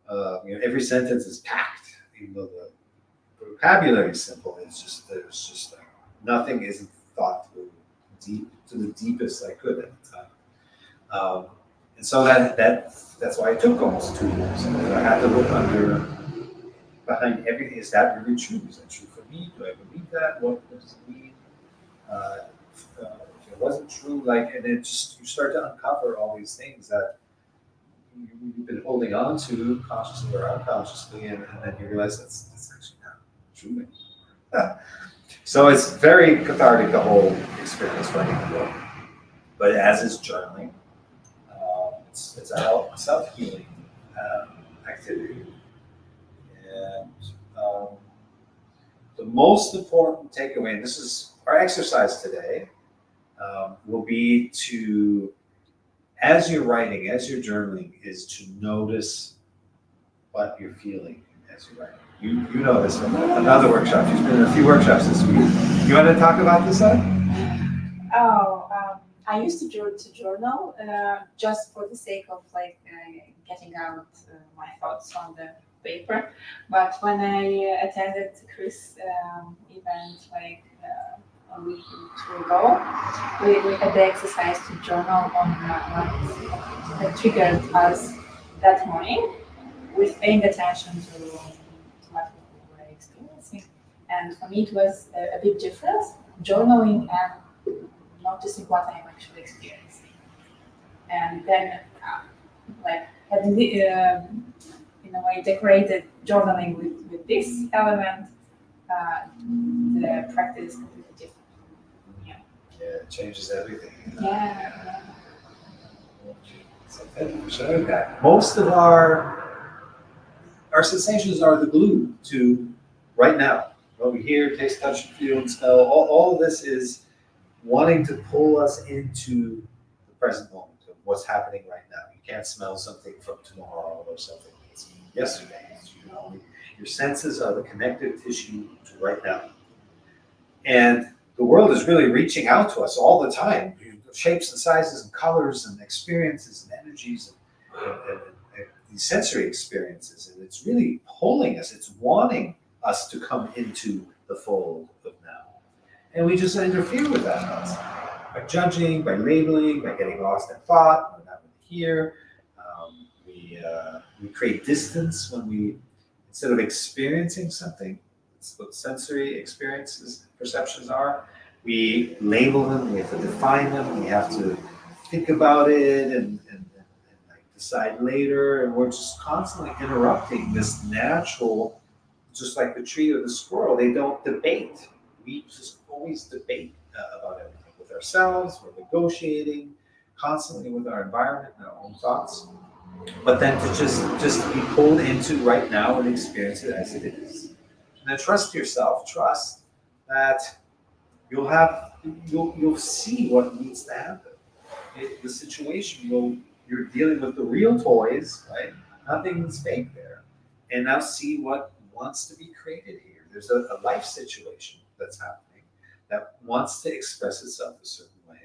Every sentence is packed, even though the vocabulary is simple. There's just like nothing isn't thought through to the deepest I could at the time. And so that's why it took almost 2 years. And I had to look behind everything. Is that really true? Is that true for me? Do I believe that? What does it mean? If it wasn't true, and then you start to uncover all these things that you've been holding on to consciously or unconsciously, and then you realize that's actually not true anymore. So it's very cathartic, the whole experience writing the book. But as is journaling, it's a self-healing activity. And the most important takeaway, and this is our exercise today will be to, as you're writing, as you're journaling, is to notice what you're feeling as you're writing. You know this from another workshop. You've been in a few workshops this week. You want to talk about this, Ed? I used to journal just for the sake of getting out my thoughts on the paper. But when I attended Chris' event a week or two ago, we had the exercise to journal on what that triggered us that morning, with paying attention to what we were experiencing. And for me, it was a big difference, journaling and noticing what I'm actually experiencing. And then, having in a way decorated journaling with this element, the practice is completely different. Yeah, it changes everything. Yeah. So thank you for sharing that. Most of our sensations are the glue to right now. What we hear, taste, touch, feel, and smell, all of this is wanting to pull us into the present moment of what's happening right now. You can't smell something from tomorrow or something that's yesterday. Your senses are the connective tissue to right now. And the world is really reaching out to us all the time. Shapes and sizes and colors and experiences and energies and these sensory experiences. And it's really pulling us. It's wanting us to come into the fold of now. And we just interfere with that by judging, by labeling, by getting lost in thought. We're not really here. We create distance when we, instead of experiencing something, it's what sensory experiences, perceptions are. We label them, we have to define them, we have to think about it and decide later, and we're just constantly interrupting this natural, just like the tree or the squirrel, they don't debate. We just always debate about everything with ourselves, we're negotiating constantly with our environment and our own thoughts. But then to just be pulled into right now and experience it as it is. And then trust yourself, trust that you'll see what needs to happen. The situation you're dealing with the real toys, right? Nothing's fake there. And now see what wants to be created here. There's a life situation that's happening that wants to express itself a certain way.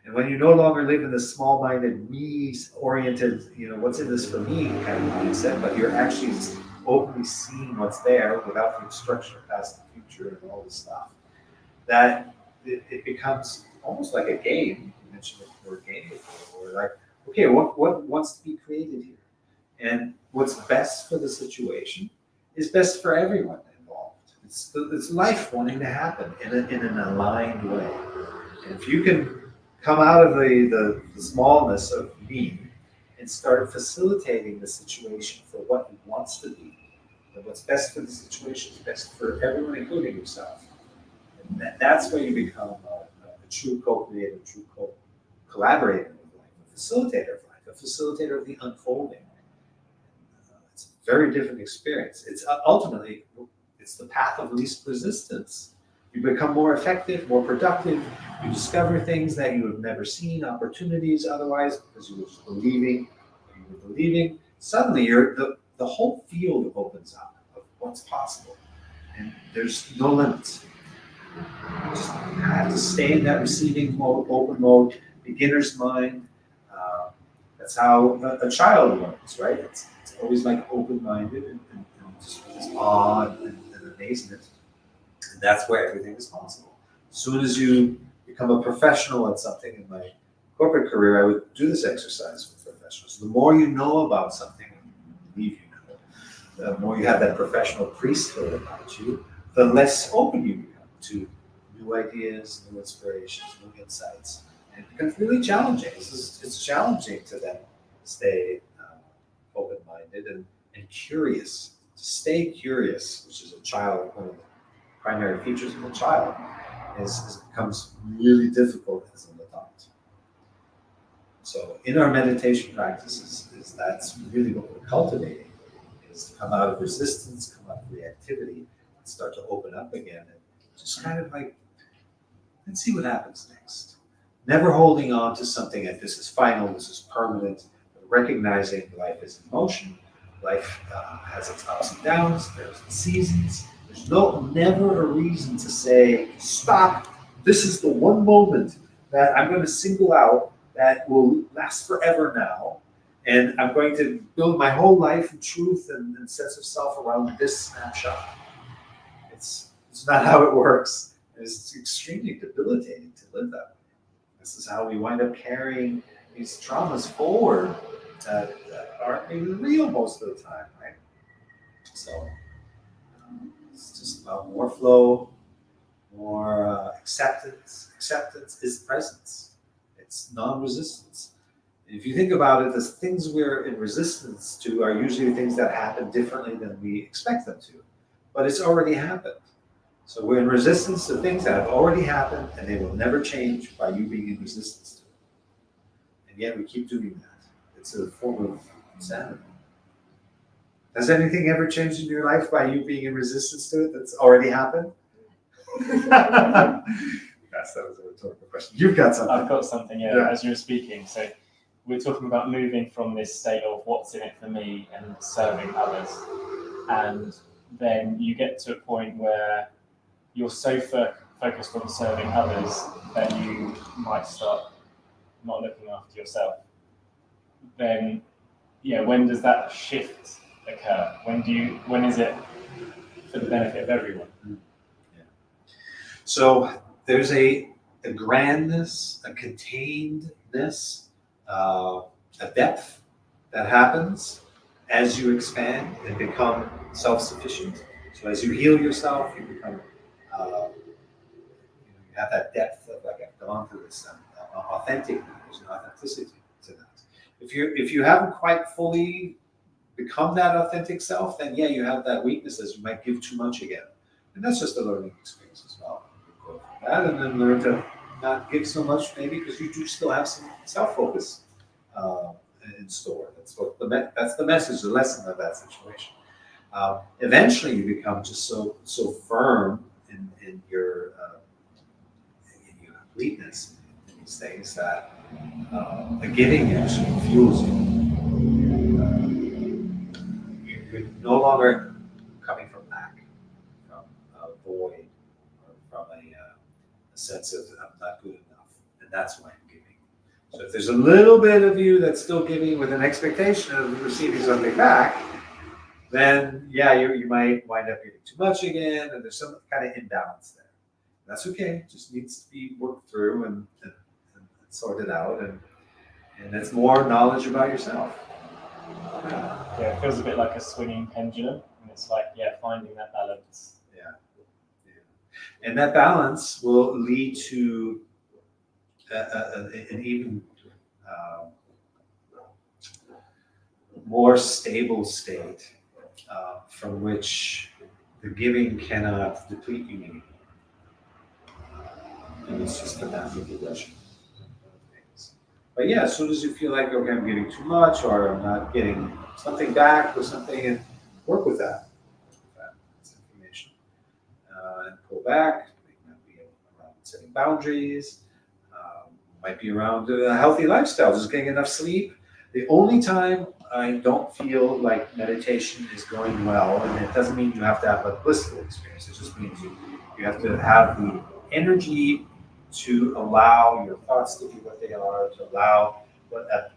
And when you no longer live in this small-minded, me-oriented, what's in this for me kind of mindset, but you're actually openly seeing what's there without the obstruction of past and future and all this stuff, that it becomes almost like a game. You mentioned the word game before, where like, okay, what wants to be created here? And what's best for the situation is best for everyone involved. It's life wanting to happen in an aligned way. And if you can come out of the smallness of me and start facilitating the situation for what it wants to be, and what's best for the situation is best for everyone, including yourself. And that's where you become a true co-creator, a true collaborator of life, a facilitator of life, a facilitator of the unfolding. It's a very different experience. It's ultimately, it's the path of least resistance. You become more effective, more productive. You discover things that you have never seen, opportunities otherwise, because you were just believing. Suddenly, the whole field opens up of what's possible, and there's no limits. You just have to stay in that receiving mode, open mode, beginner's mind. That's how a child learns, right? It's always like open-minded and just with this awe and amazement. And that's where everything is possible. As soon as you become a professional at something, in my corporate career, I would do this exercise with professionals. The more you know about something, you believe you know, the more you have that professional priesthood about you, the less open you become to new ideas, new inspirations, new insights. And it becomes really challenging. It's challenging to then stay open-minded and curious. To stay curious, which is one of the primary features of a child, is becomes really difficult as an adult. So in our meditation practices, that's really what we're cultivating, is to come out of resistance, come out of reactivity, and start to open up again, and just kind of like and see what happens next. Never holding on to something that this is final, this is permanent, but recognizing life is in motion. Life has its ups and downs, there's the seasons. There's never a reason to say, stop, this is the one moment that I'm going to single out that will last forever now. And I'm going to build my whole life and truth and sense of self around this snapshot. It's not how it works. It's extremely debilitating to live that way. This is how we wind up carrying these traumas forward that aren't even real most of the time, right? So it's just about more flow, more acceptance. Acceptance is presence. It's non-resistance. And if you think about it, the things we're in resistance to are usually things that happen differently than we expect them to. But it's already happened. So we're in resistance to things that have already happened and they will never change by you being in resistance to it. And yet we keep doing that. It's a form of insanity. Has anything ever changed in your life by you being in resistance to it that's already happened? Yes, that was a rhetorical question. You've got something. I've got something, Yeah. as you were speaking. So we're talking about moving from this state of what's in it for me and serving others. And then you get to a point where you're so focused on serving others that you might start not looking after yourself. Then, when does that shift occur? When is it for the benefit of everyone? So there's a grandness, a containedness, a depth that happens as you expand and become self-sufficient. So as you heal yourself, you become, you have that depth of like I've gone through this authentic. There's an authenticity to that. If you haven't quite fully become that authentic self, then you have that weaknesses. You might give too much again, and that's just a learning experience as well. You go from that, and then learn to not give so much, maybe because you do still have some self-focus in store. That's the message, the lesson of that situation. Eventually, you become just so firm in your completeness in these things that the giving actually fuels you. You're no longer coming from lack, from a void, or from a sense of I'm not good enough, and that's why I'm giving. So if there's a little bit of you that's still giving with an expectation of receiving something back, then you might wind up giving too much again, and there's some kind of imbalance there. That's okay; it just needs to be worked through and sorted out, and it's more knowledge about yourself. It feels a bit like a swinging pendulum, and it's like finding that balance. And that balance will lead to an even more stable state from which the giving cannot deplete you anymore. And it's just a natural progression. But as soon as you feel like, okay, I'm giving too much, or I'm not getting something back or something, and work with that. That's information. And pull back. It might be around setting boundaries. Might be around a healthy lifestyle, just getting enough sleep. The only time I don't feel like meditation is going well, and it doesn't mean you have to have a blissful experience. It just means you have to have the energy to allow your thoughts to be what they are, to allow what that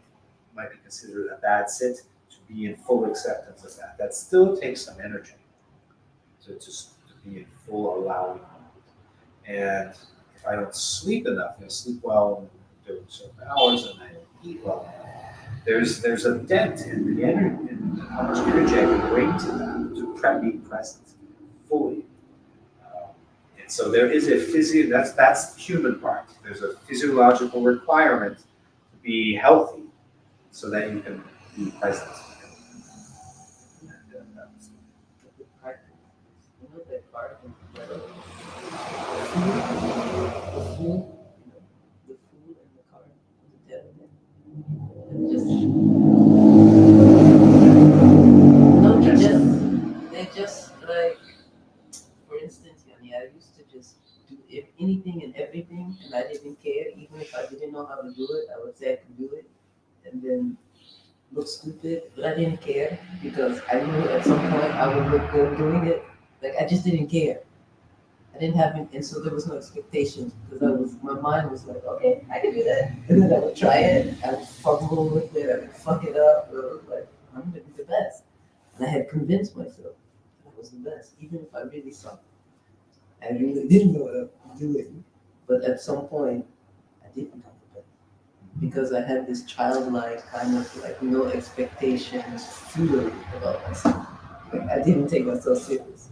might be considered a bad sit to be in full acceptance of that. That still takes some energy to be in full allowing. And if I don't sleep enough, sleep well during certain hours, and I don't eat well, there's a dent in the energy, in how much energy I can bring to that, to be present fully. And so there is a that's the human part. There's a physiological requirement to be healthy so that you can be present. The food and the car, the just they're just like, for instance, I used to just do anything and everything something and I didn't care, even if I didn't know how to do it, I would say I could do it, and then look stupid, but I didn't care because I knew at some point I would look good doing it. Like I just didn't care. I didn't have it, and so there was no expectations because my mind was like, okay, I can do that, and then I would try it, I would fumble with it, I would fuck it up, but I was like, I'm gonna be the best, and I had convinced myself that I was the best, even if I really sucked. I really didn't know what I was doing, but at some point, I did become the best because I had this childlike kind of like no expectations feeling about myself. Like I didn't take myself serious.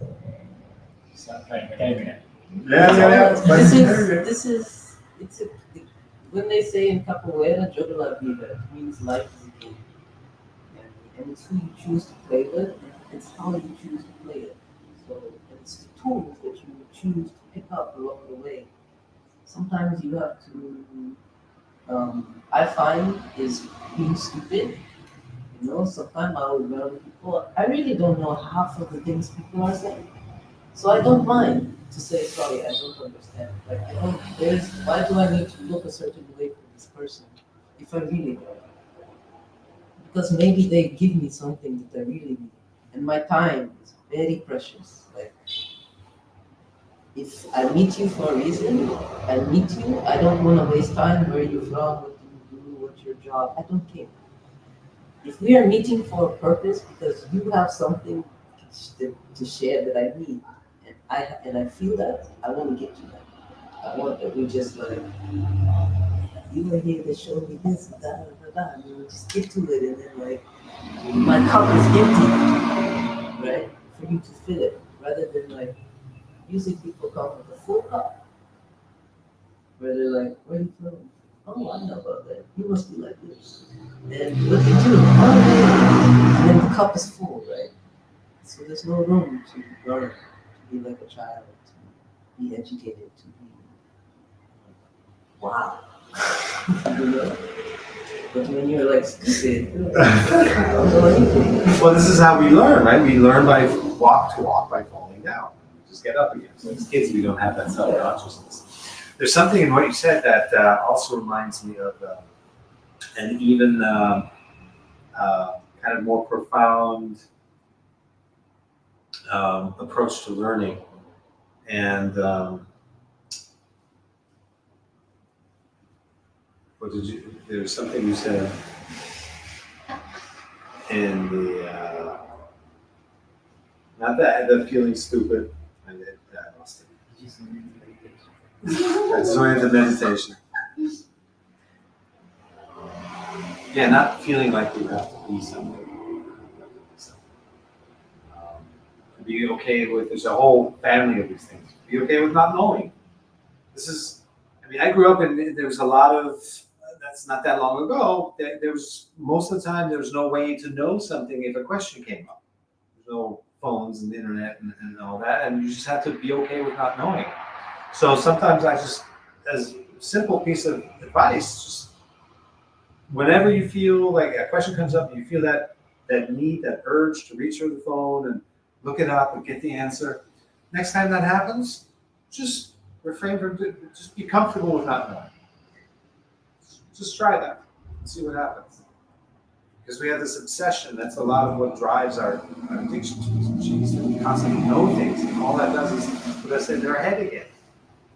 So playing the game again. This is it's a, when they say in capoeira, jogo la vida, it means life is a game. And it's who you choose to play with, and it's how you choose to play it. So it's the tools that you choose to pick up along the way. Sometimes you have to, I find, is being stupid. You know, sometimes I will run people. I really don't know half of the things people are saying. So I don't mind to say sorry, I don't understand. Like I don't why do I need to look a certain way for this person if I really don't? Because maybe they give me something that I really need. And my time is very precious. Like if I meet you for a reason, I meet you, I don't want to waste time. Where are you from? What do you do? What's your job? I don't care. If we are meeting for a purpose because you have something to share that I need, and I feel that, I want to get to that. I want that we just like, you were here to show me this, da da da da, and we just get to it, and then like, my cup is empty, right? For you to fill it, rather than like, usually people come with a full cup, where they're like, where are you from? Oh, I know about that. You must be like this. And look at you, oh, yeah. And then the cup is full, right? So there's no room to learn, to be like a child, to be educated, to be wow. You know? But when you're like stupid, you don't know anything. Well, this is how we learn, right? We learn by walk by falling down. We just get up again. So as kids, we don't have that self-consciousness. There's something in what you said that also reminds me of an even kind of more profound approach to learning. And there's something you said in the, not the feeling stupid, I lost it. That's the way of the meditation. Yeah, not feeling like you have to be something. Be okay with, there's a whole family of these things. Be okay with not knowing. This is, I mean, I grew up and there was a lot of, that's not that long ago, there was, most of the time, there was no way to know something if a question came up. There's no phones and the internet and all that, and you just have to be okay with not knowing. So sometimes I just, as a simple piece of advice, just whenever you feel like a question comes up, you feel that need, that urge to reach for the phone and look it up and get the answer. Next time that happens, just refrain from, just be comfortable with not knowing. Just try that and see what happens. Because we have this obsession, that's a lot of what drives our addiction to these machines, that we constantly know things, and all that does is put us in their head again.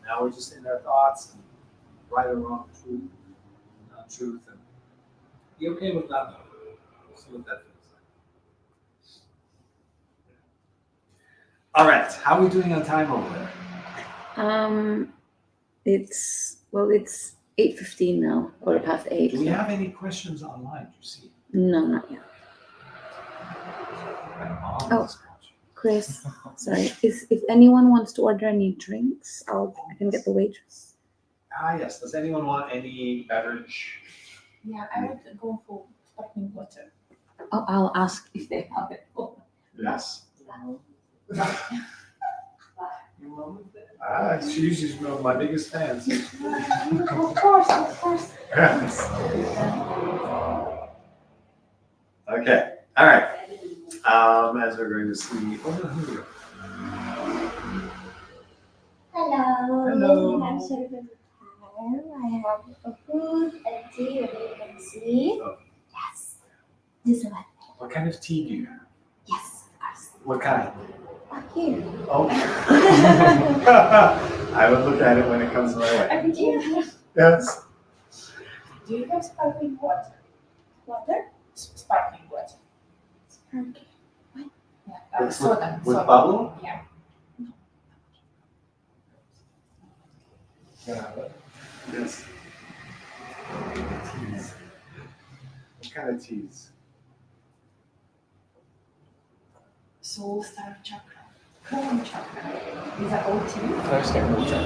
Now we're just in our thoughts, and right or wrong, truth, not truth, and be okay with not knowing. See what that feels like. All right, how are we doing on time over there? It's 8:15 now, 8:15. Do we have any questions online? Do you see? No, not yet. Oh. Chris, sorry. If anyone wants to order any drinks, I can get the waitress. Yes. Does anyone want any beverage? Yeah, I would go for sparkling water. Oh, I'll ask if they have it. Yes. She's one of my biggest fans. Of course. Okay. All right. As we're going to see. Oh, no, here we go. Hello. Hello. I'm Sharifah. I have a food and tea that you can see. Oh. Yes. Just like What kind of tea do you have? yes, of course. What kind? Here. Oh. I would look at it when it comes my way. Everything. Yes. Do you have sparkling water? Water. Sparkling water. Okay. Yeah. With- Soda. With soda. bubble? Yeah. Yes. Teas. What kind of teas? Soul Star Chakra. Crown Chakra. These are all tea. First get water.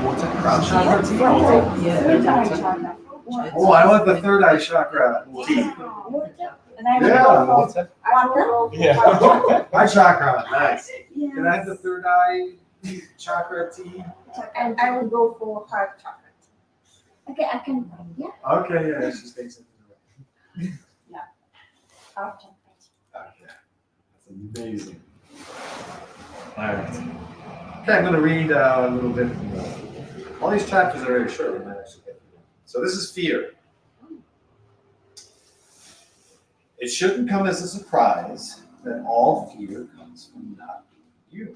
Water? Crown chakra tea? Yeah. Third eye chakra. Oh, I want the third eye chakra tea. Water. And I will Yeah. go for Water. I will go for Yeah. white Eye chakra, nice. Yeah. Can I have the third eye chakra tea? and I will go for heart chakra. Okay, I can. Yeah. Okay, yeah, she takes it. Heart chakra. Okay, that's amazing. All right. Okay, I'm going to read a little bit from all these chapters are very short. We might actually get through them. So this is fear. It shouldn't come as a surprise that all fear comes from not you.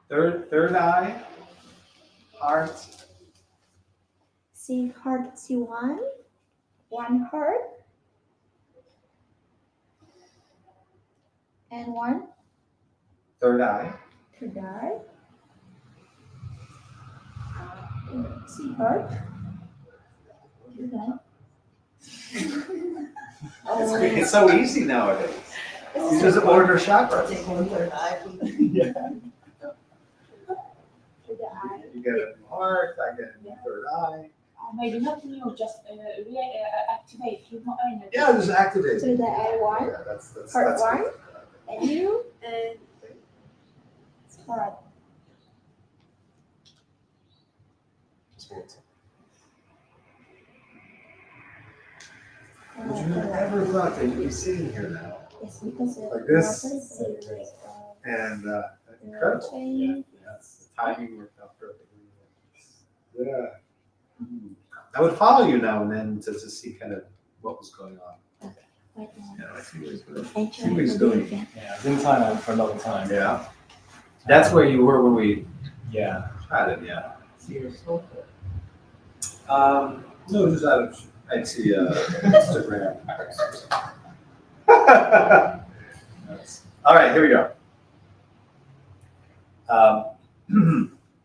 Third eye, heart. See heart. See one heart, and one Third eye. to die. See heart. To die. It's so easy nowadays. You just order chakras. Take one third eye. Yeah. To the eye. You get a new heart, I get a new third eye. Or maybe not new, just activate few more energy. Yeah, just activate. To the eye one. Yeah, that's Heart one. good. And you and heart. Would you have ever thought that you'd be sitting here now? Yes, because Like this? water is sacred. And incredible. Chain. The timing worked out perfectly. Yeah. I would follow you now and then to see kind of what was going on. Wait a minute. Yeah, I see what he's doing. Thank you. See what he's doing. Again. Yeah, I was in Thailand for a long time. Yeah. That's where you were when we Yeah. chatted, yeah. See your soul. No, just I'd see Instagram. All right, here we go.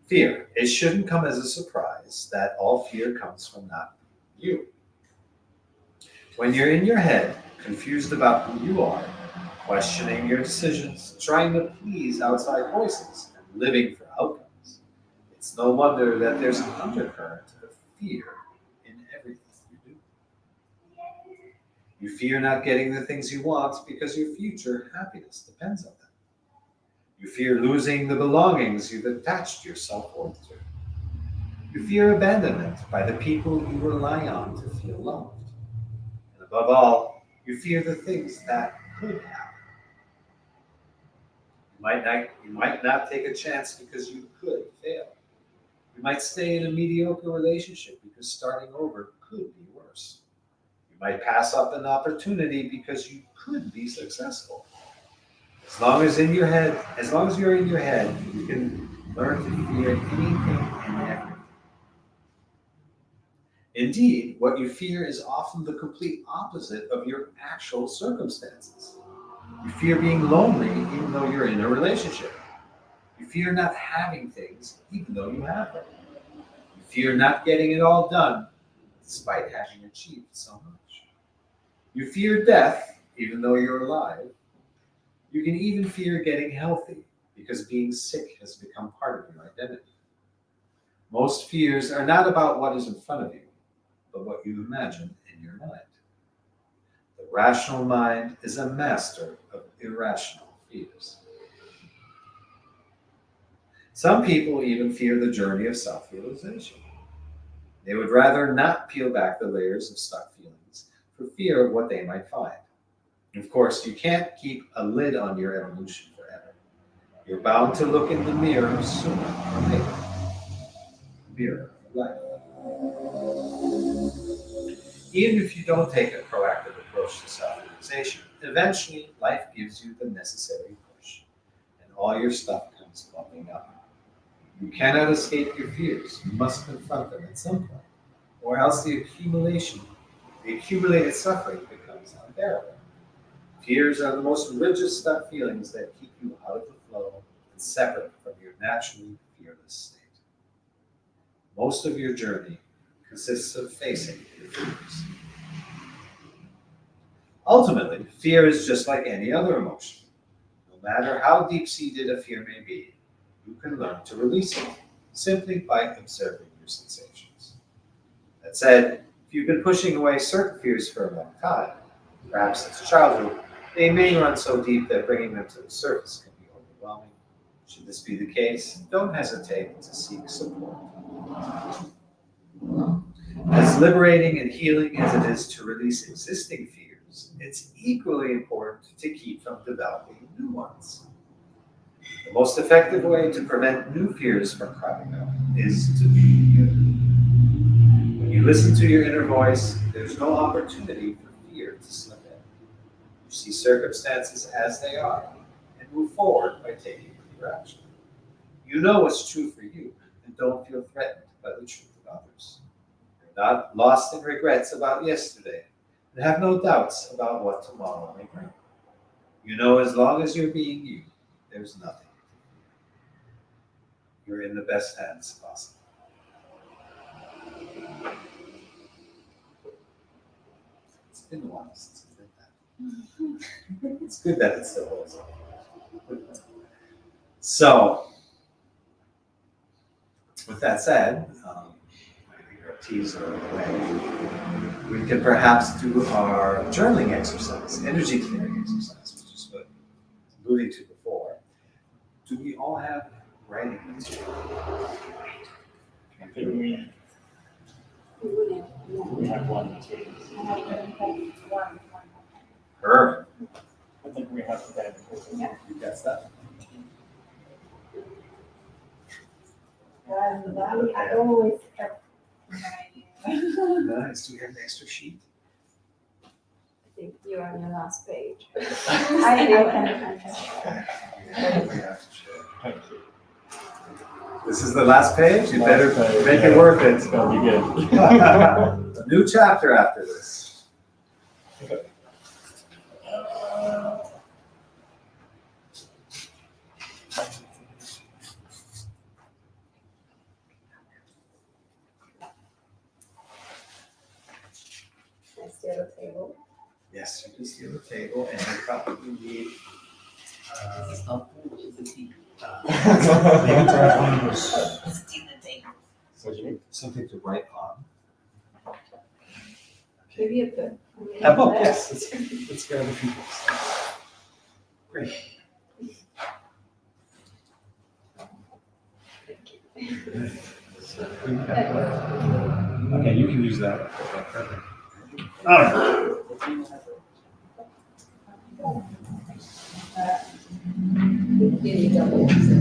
Fear. It shouldn't come as a surprise that all fear comes from not you. When you're in your head, confused about who you are, questioning your decisions, trying to please outside voices, and living for outcomes, it's no wonder that there's an undercurrent of fear in everything you do. You fear not getting the things you want because your future happiness depends on them. You fear losing the belongings you've attached your self-worth to. You fear abandonment by the people you rely on to feel loved. And above all, you fear the things that could happen. You might not take a chance because you could fail. You might stay in a mediocre relationship because starting over could be worse. You might pass up an opportunity because you could be successful. As long as you're in your head, you can learn to fear anything and everything. Indeed, what you fear is often the complete opposite of your actual circumstances. You fear being lonely even though you're in a relationship. You fear not having things even though you have them. You fear not getting it all done despite having achieved so much. You fear death even though you're alive. You can even fear getting healthy because being sick has become part of your identity. Most fears are not about what is in front of you, but what you imagine in your mind. The rational mind is a master of irrational fears. Some people even fear the journey of self-realization. They would rather not peel back the layers of stuck feelings for fear of what they might find. Of course, you can't keep a lid on your evolution forever. You're bound to look in the mirror sooner or later. Mirror of life. Even if you don't take a proactive approach to self-realization, eventually life gives you the necessary push, and all your stuff comes bubbling up. You cannot escape your fears. You must confront them at some point, or else the accumulated suffering becomes unbearable. Fears are the most rigid stuck feelings that keep you out of the flow and separate from your naturally fearless state. Most of your journey consists of facing your fears. Ultimately, fear is just like any other emotion. No matter how deep-seated a fear may be, you can learn to release it simply by observing your sensations. That said, if you've been pushing away certain fears for a long time, perhaps since childhood, they may run so deep that bringing them to the surface can be overwhelming. Should this be the case, don't hesitate to seek support. As liberating and healing as it is to release existing fears, it's equally important to keep from developing new ones. The most effective way to prevent new fears from cropping up is to be you. When you listen to your inner voice, there's no opportunity for fear to slip in. You see circumstances as they are and move forward by taking clear action. You know what's true for you and don't feel threatened by the truth of others. You're not lost in regrets about yesterday and have no doubts about what tomorrow may bring. You know as long as you're being you, there's nothing. You're in the best hands possible. It's been a while since I did that. It's good that it still holds up. So, with that said, I think our teas are away. We can perhaps do our journaling exercise, energy clearing exercise, which is what I was alluding to before. Do we all have writing material? I think we have one, two. Perfect. I think we have today. You got stuff? I always have Nice. Do you have an extra sheet? I think you're on your last page. I do, and We have to share. Thank you. This is the last page. You better Last page, make yeah. it worth It's it. gonna be good. A new chapter after this. Next to the table. Yes, you can see the table, and you probably need. This is not food, it's a tea. Maybe to have one of those, It's a tea in the table. What do you need? something to write on. Maybe a book. A book, yes. Let's grab a few books. Great. Okay, you can use that. Perfect. All right.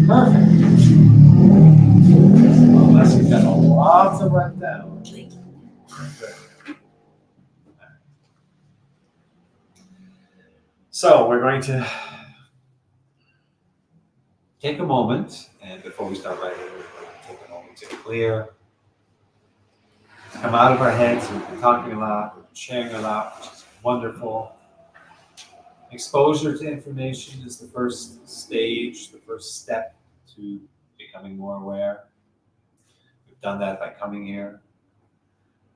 Perfect. Well, Leslie's got a lot to write down. So we're going to take a moment, and before we start writing, we're going to take a moment to clear, come out of our heads. We've been talking a lot, we've been sharing a lot, which is wonderful. Exposure to information is the first stage, the first step to becoming more aware. We've done that by coming here.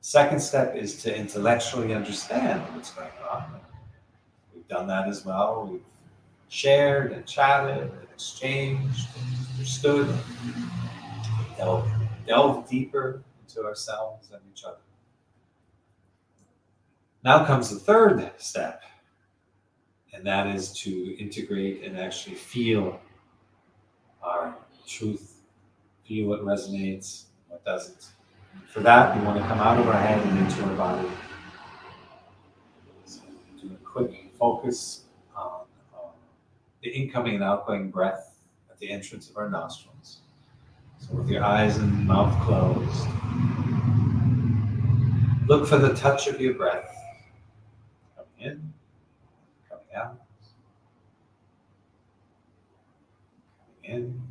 Second step is to intellectually understand what's going on. We've done that as well. We've shared and chatted and exchanged and understood. Delve deeper into ourselves and each other. Now comes the third step, and that is to integrate and actually feel our truth, feel what resonates, what doesn't. For that, we want to come out of our head and into our body. So do a quick focus on the incoming and outgoing breath at the entrance of our nostrils. So with your eyes and mouth closed, look for the touch of your breath coming in, coming out, coming in,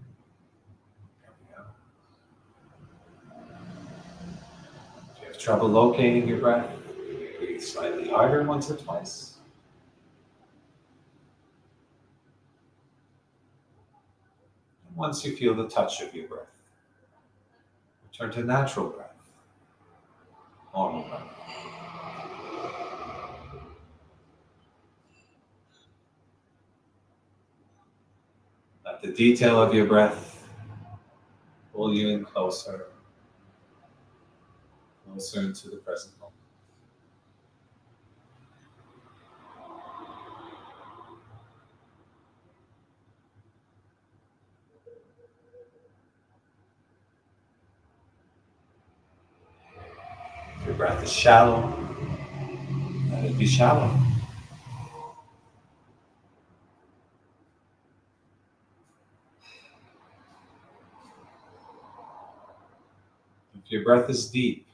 coming out. If you have trouble locating your breath, breathe slightly harder once or twice. And once you feel the touch of your breath, return to natural breath, normal breath. Let the detail of your breath pull you in closer, closer into the present moment. If your breath is shallow, let it be shallow. If your breath is deep,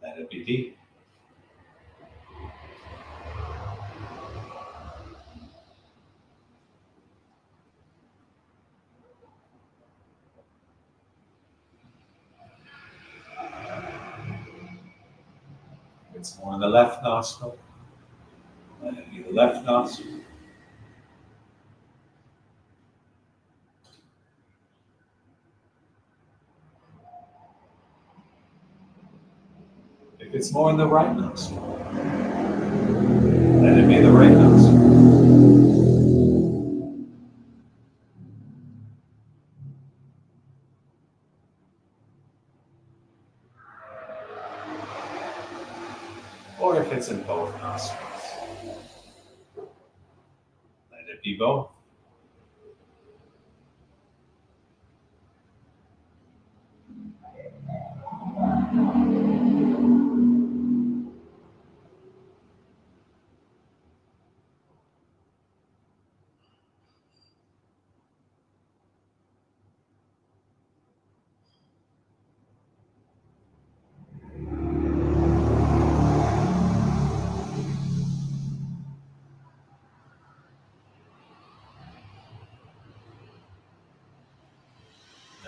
let it be deep. If it's more in the left nostril, let it be the left nostril. If it's more in the right nostril, let it be the right nostril. Or if it's in both nostrils, let it be both.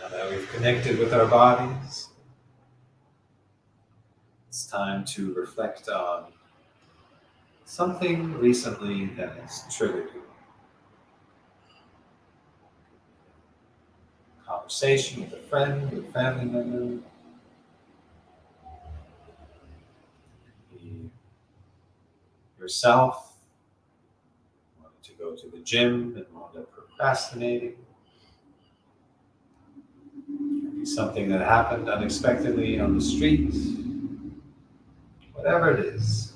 Now that we've connected with our bodies, it's time to reflect on something recently that has triggered you. Conversation with a friend, with a family member, yourself, wanting to go to the gym and wound up procrastinating. Maybe something that happened unexpectedly on the street. Whatever it is.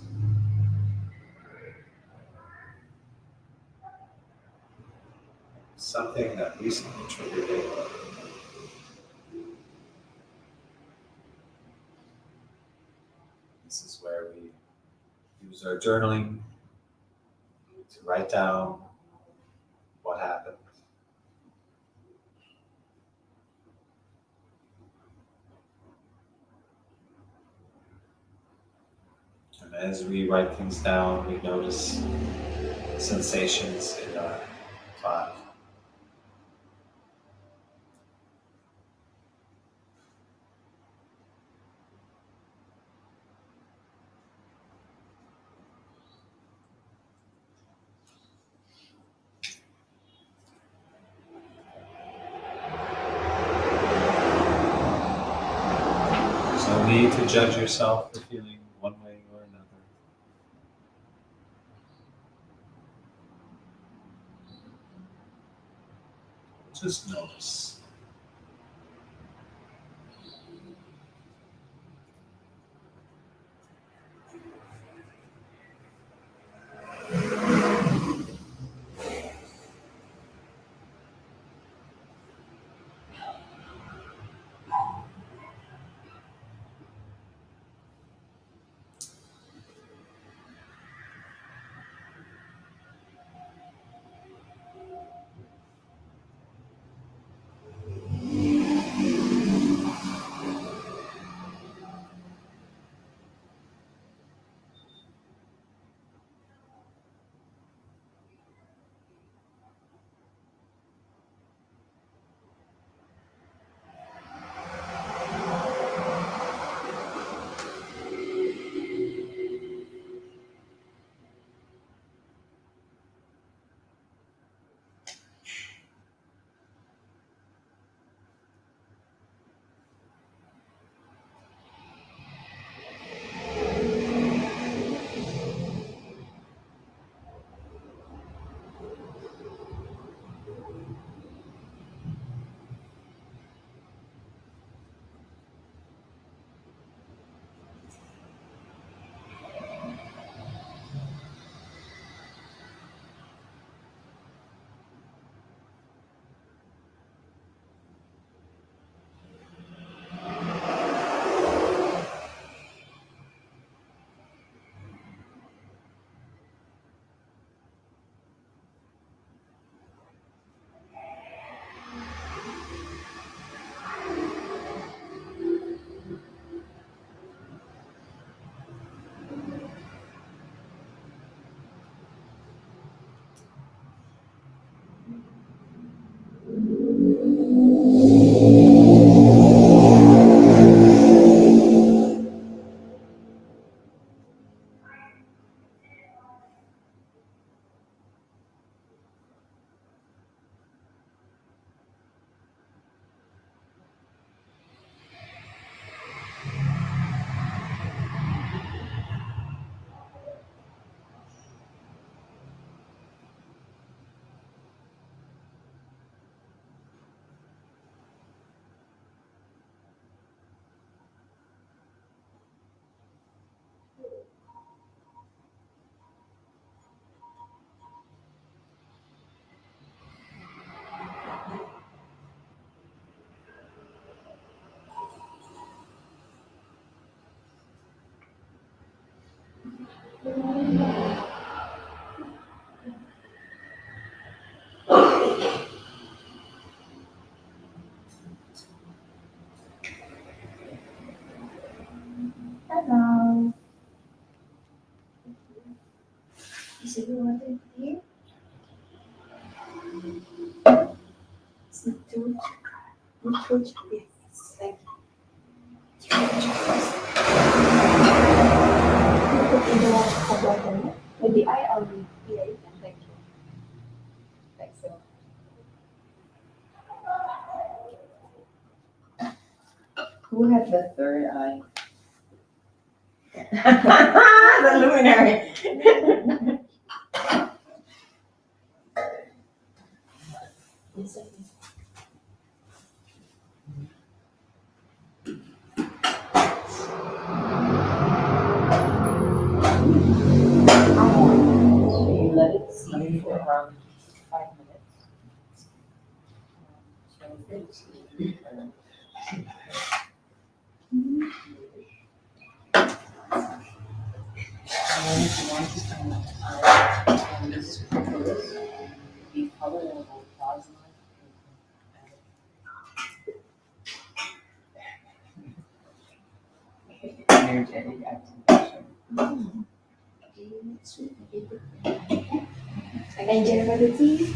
Something that recently triggered it. This is where we use our journaling to write down what happened. And as we write things down, we notice sensations in our body. There's no need to judge yourself for feeling one way or another. Just notice. Hello. Is everyone here? It's not too much. Yes, thank you. Maybe I'll be here. Thank you. Thanks so much. Who had the third eye? The luminary. So you let it steam for around 5 minutes. And then if you want to spend time, this propose the color of plasma. Energetic activation. And generality.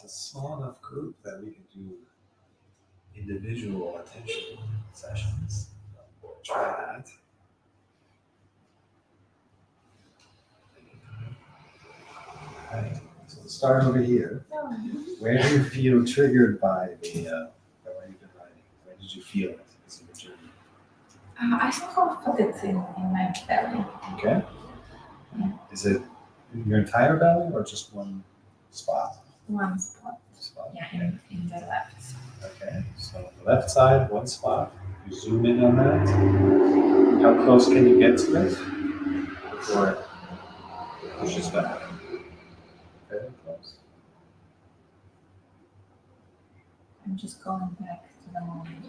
a small enough group that we can do individual attention sessions. Try that. Right. So let's start over here. Where do you feel triggered by the what you've been writing? Where did you feel it as you were journeying? I somehow felt it in my belly. Okay. Is it your entire belly or just one spot? One spot. Spot. Yeah, in the left. Okay. So on the left side, one spot. You zoom in on that. How close can you get to it before it pushes back? Very close. I'm just going back to the moment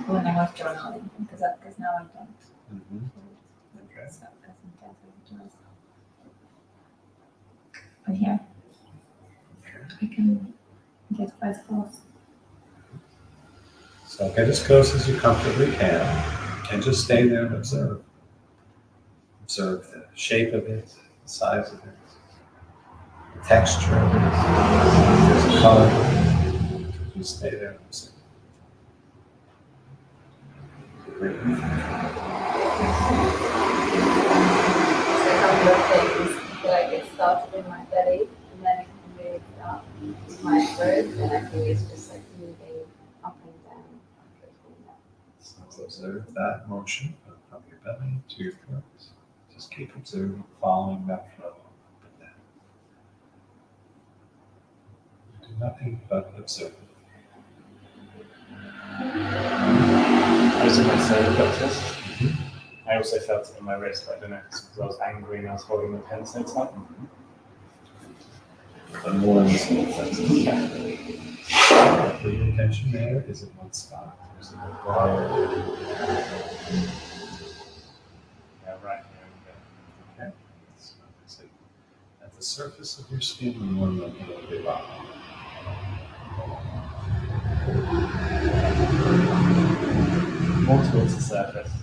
when I was journaling because now I don't. Mm-hmm. Okay. So it doesn't get it to us. But yeah, I can get quite close. So get as close as you comfortably can and just stay there and observe. Observe the shape of it, the size of it, the texture of it, if there's a color. Just stay there and observe. Great. So a couple of things that I get started in my belly, and then it can really start with my throat, and I think it's just like moving up and down, up and down. So observe that motion from your belly to your throat. Just keep observing, following that flow up and down. Do nothing but observe. I was in my solar plexus. I also felt it in my wrist, but I don't know if it's because I was angry and I was holding the pen so tight. But more in the small plexus. Yeah. Put your attention there. Is it one spot? Is it a broader? Yeah, right here. Okay. So at the surface of your skin, you want to look a little bit rock. More towards the surface.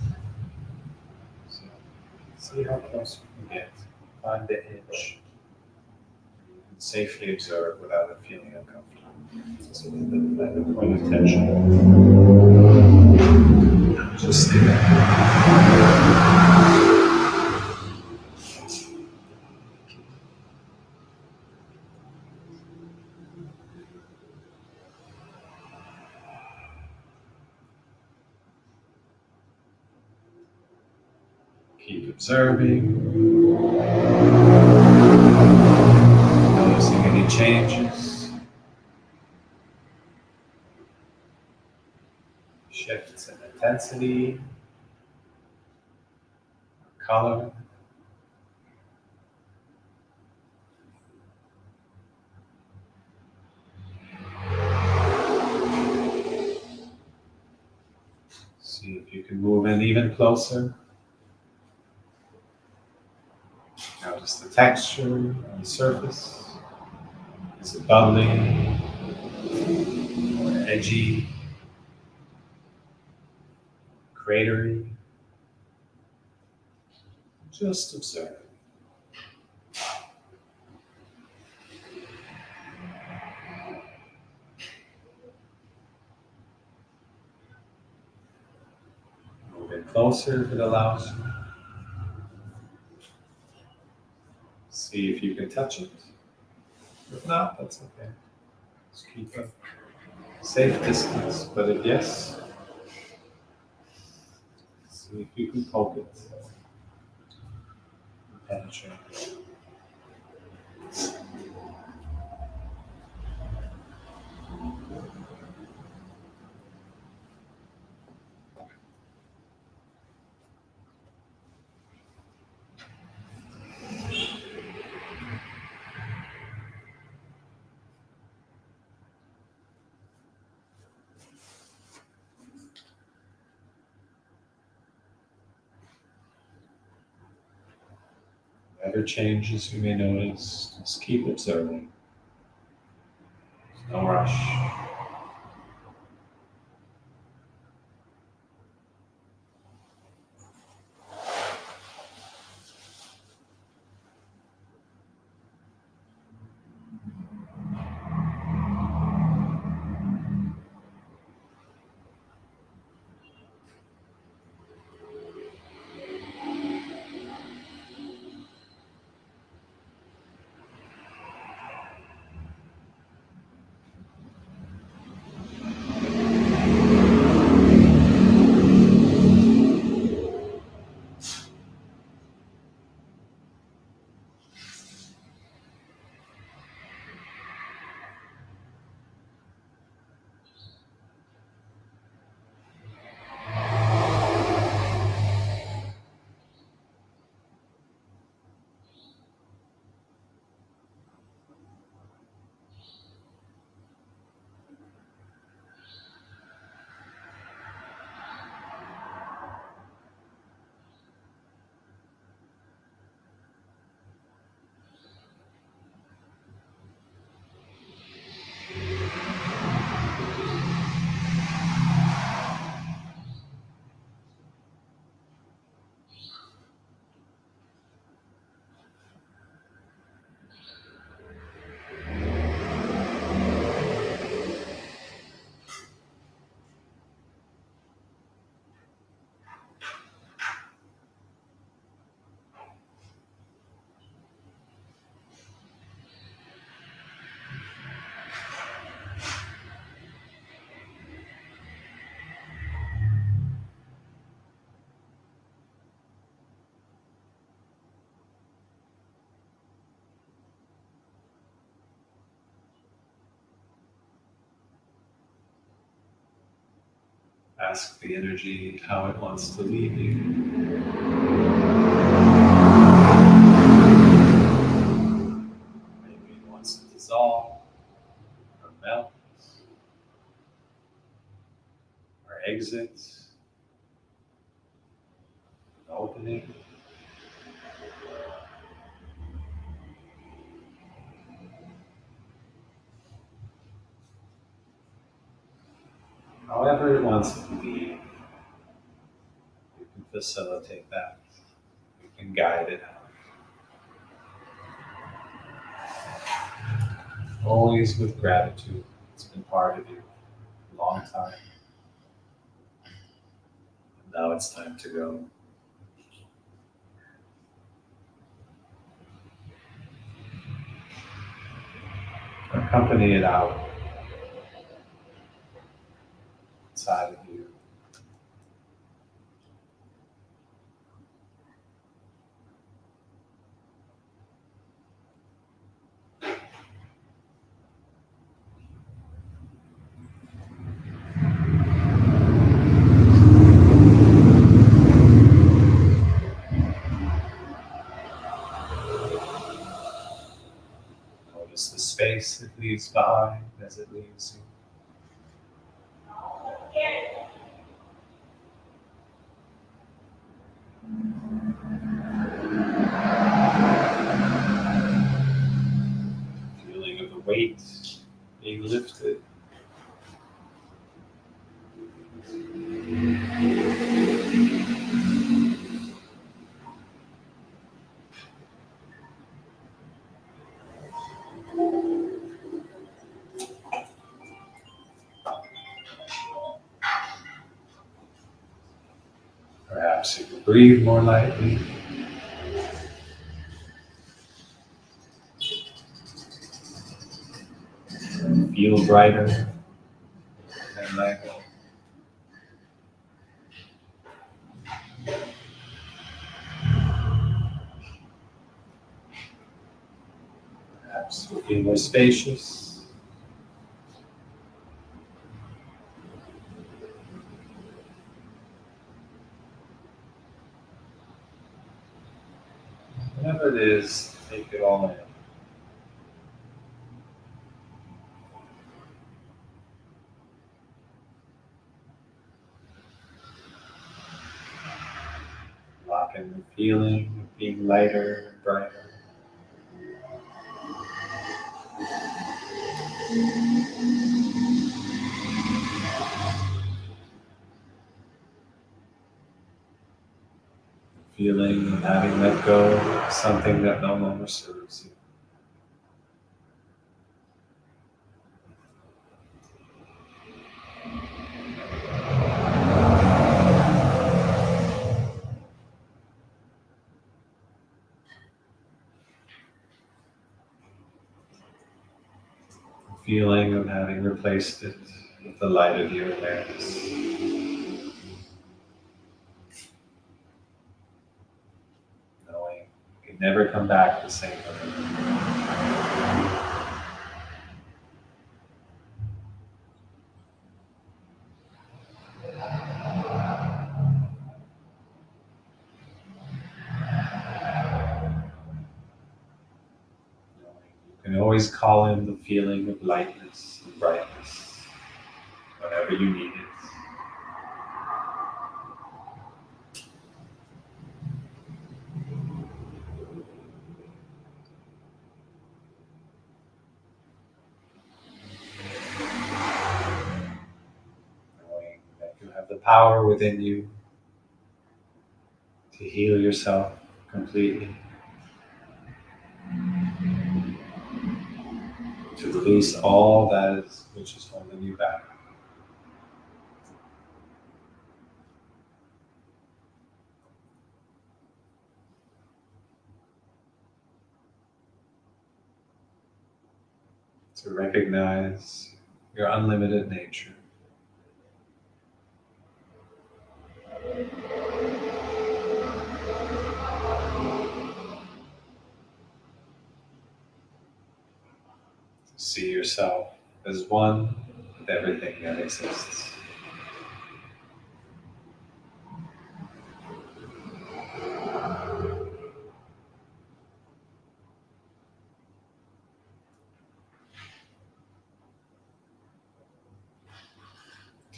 So see how close you can get. Find the edge. You can safely observe without it feeling uncomfortable. So let the point of tension. Just stay there. Keep observing. Noticing any changes. Shifts in intensity, color. See if you can move in even closer. Notice the texture on the surface. Is it bubbly or edgy, cratery? Just observe. Move in closer if it allows you. See if you can touch it. If not, that's okay. Just keep a safe distance, but if yes, see if you can poke it. Penetrate. Whatever changes you may notice, just keep observing. No rush. Ask the energy how it wants to leave you. Maybe it wants to dissolve, or melt, or exit, an opening. However it wants to leave, you can facilitate that. You can guide it out. Always with gratitude. It's been part of you a long time. And now it's time to go. Accompany it out inside of you. Notice the space it leaves behind as it leaves you. Feeling of the weight being lifted. Perhaps you can breathe more lightly. Feel brighter and lighter. Perhaps you'll feel more spacious. Whatever it is, take it all in. Lock in the feeling of being lighter and brighter. Feeling of having let go of something that no longer serves you. Feeling of having replaced it with the light of your awareness. Knowing you can never come back the same way. You can always call in the feeling of lightness and brightness whenever you need it. Knowing that you have the power within you to heal yourself completely. To release all that is which is holding you back. To recognize your unlimited nature. To see yourself as one with everything that exists.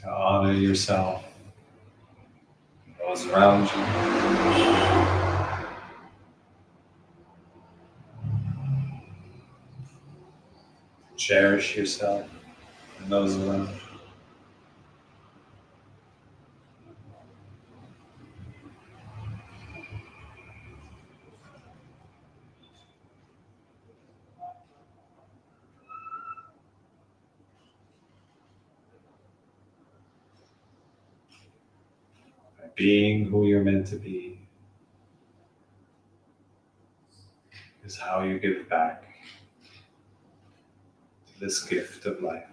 to honor yourself, those around you. Cherish yourself and those around you. By being who you're meant to be is how you give back to this gift of life.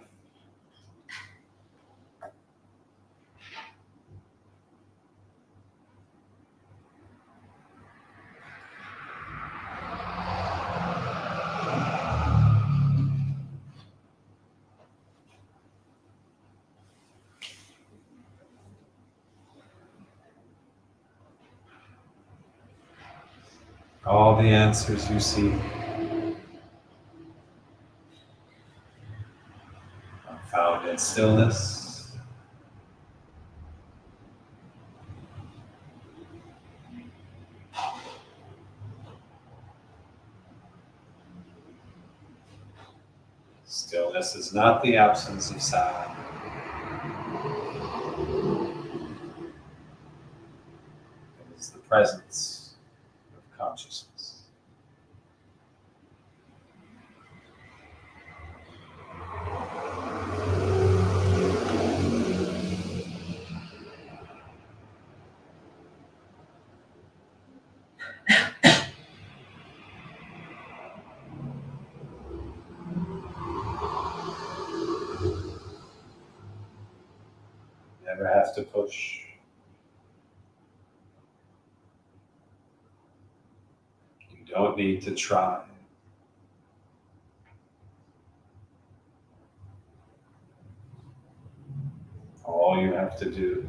All the answers you seek are found in stillness, stillness is not the absence of sound. It is the presence of consciousness. Never have to push. You don't need to try. All you have to do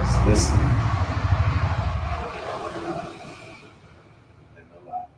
is listen and allow.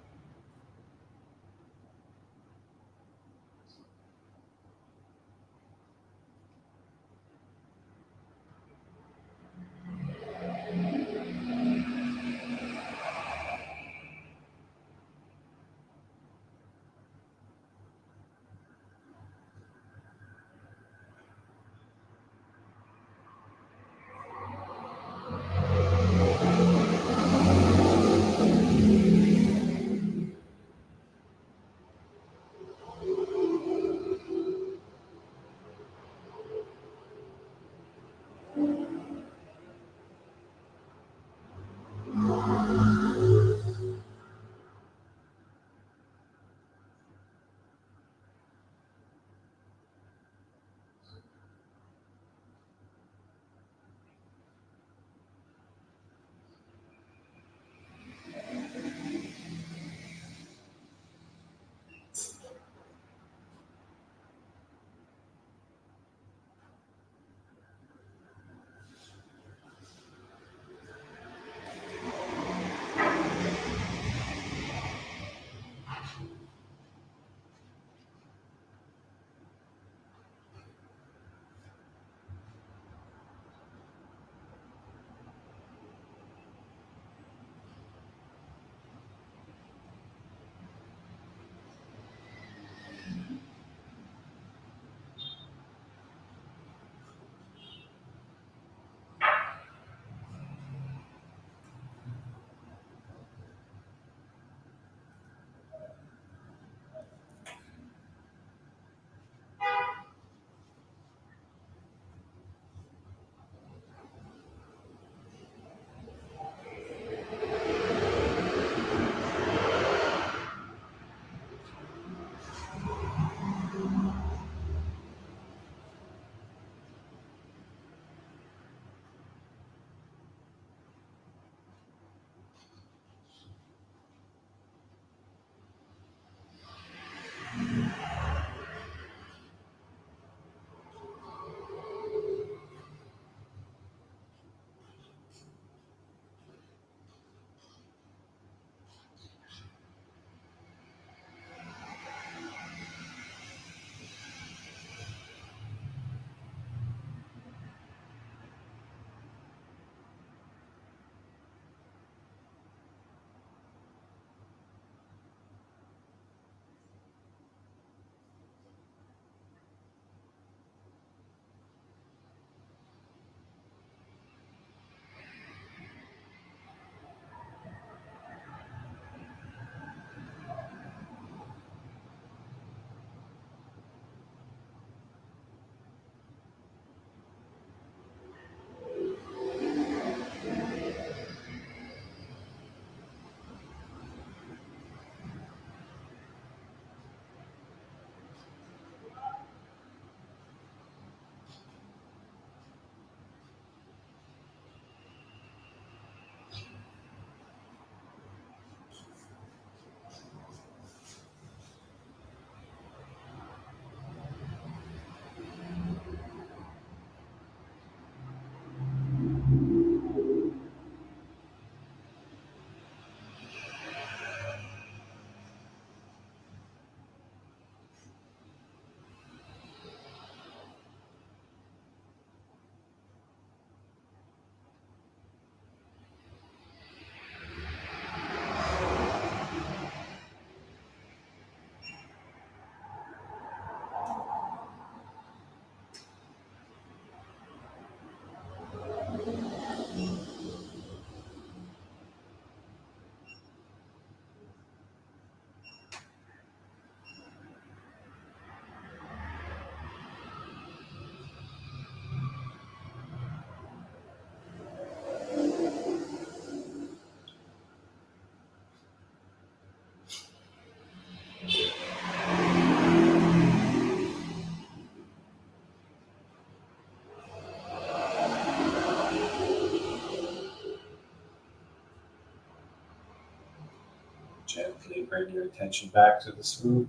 Gently bring your attention back to the swoop.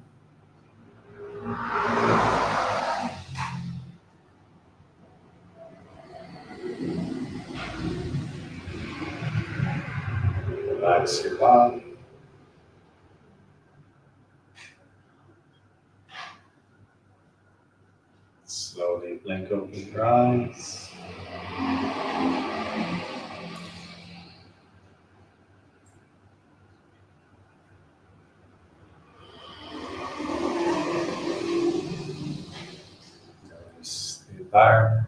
Relax your body. Slowly blink open your eyes. Notice the environment.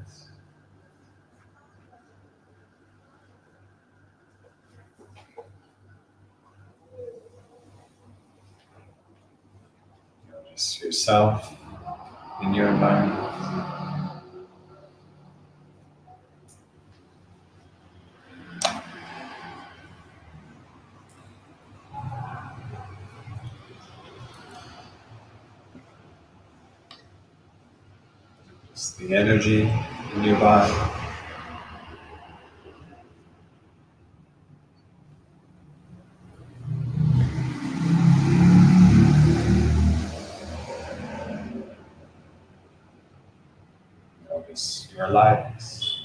Notice yourself in your environment. Notice the energy in your body. Notice your lightness.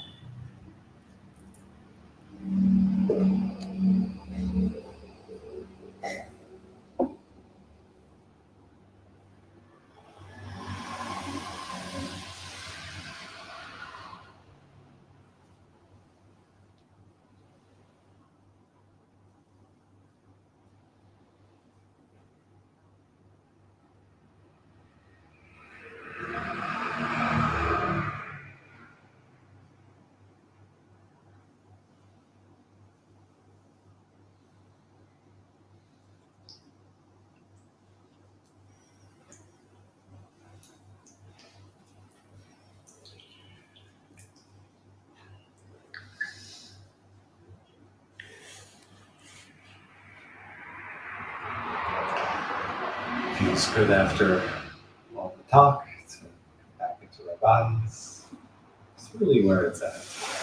Feels good after all the talk to come back into our bodies. It's really where it's at.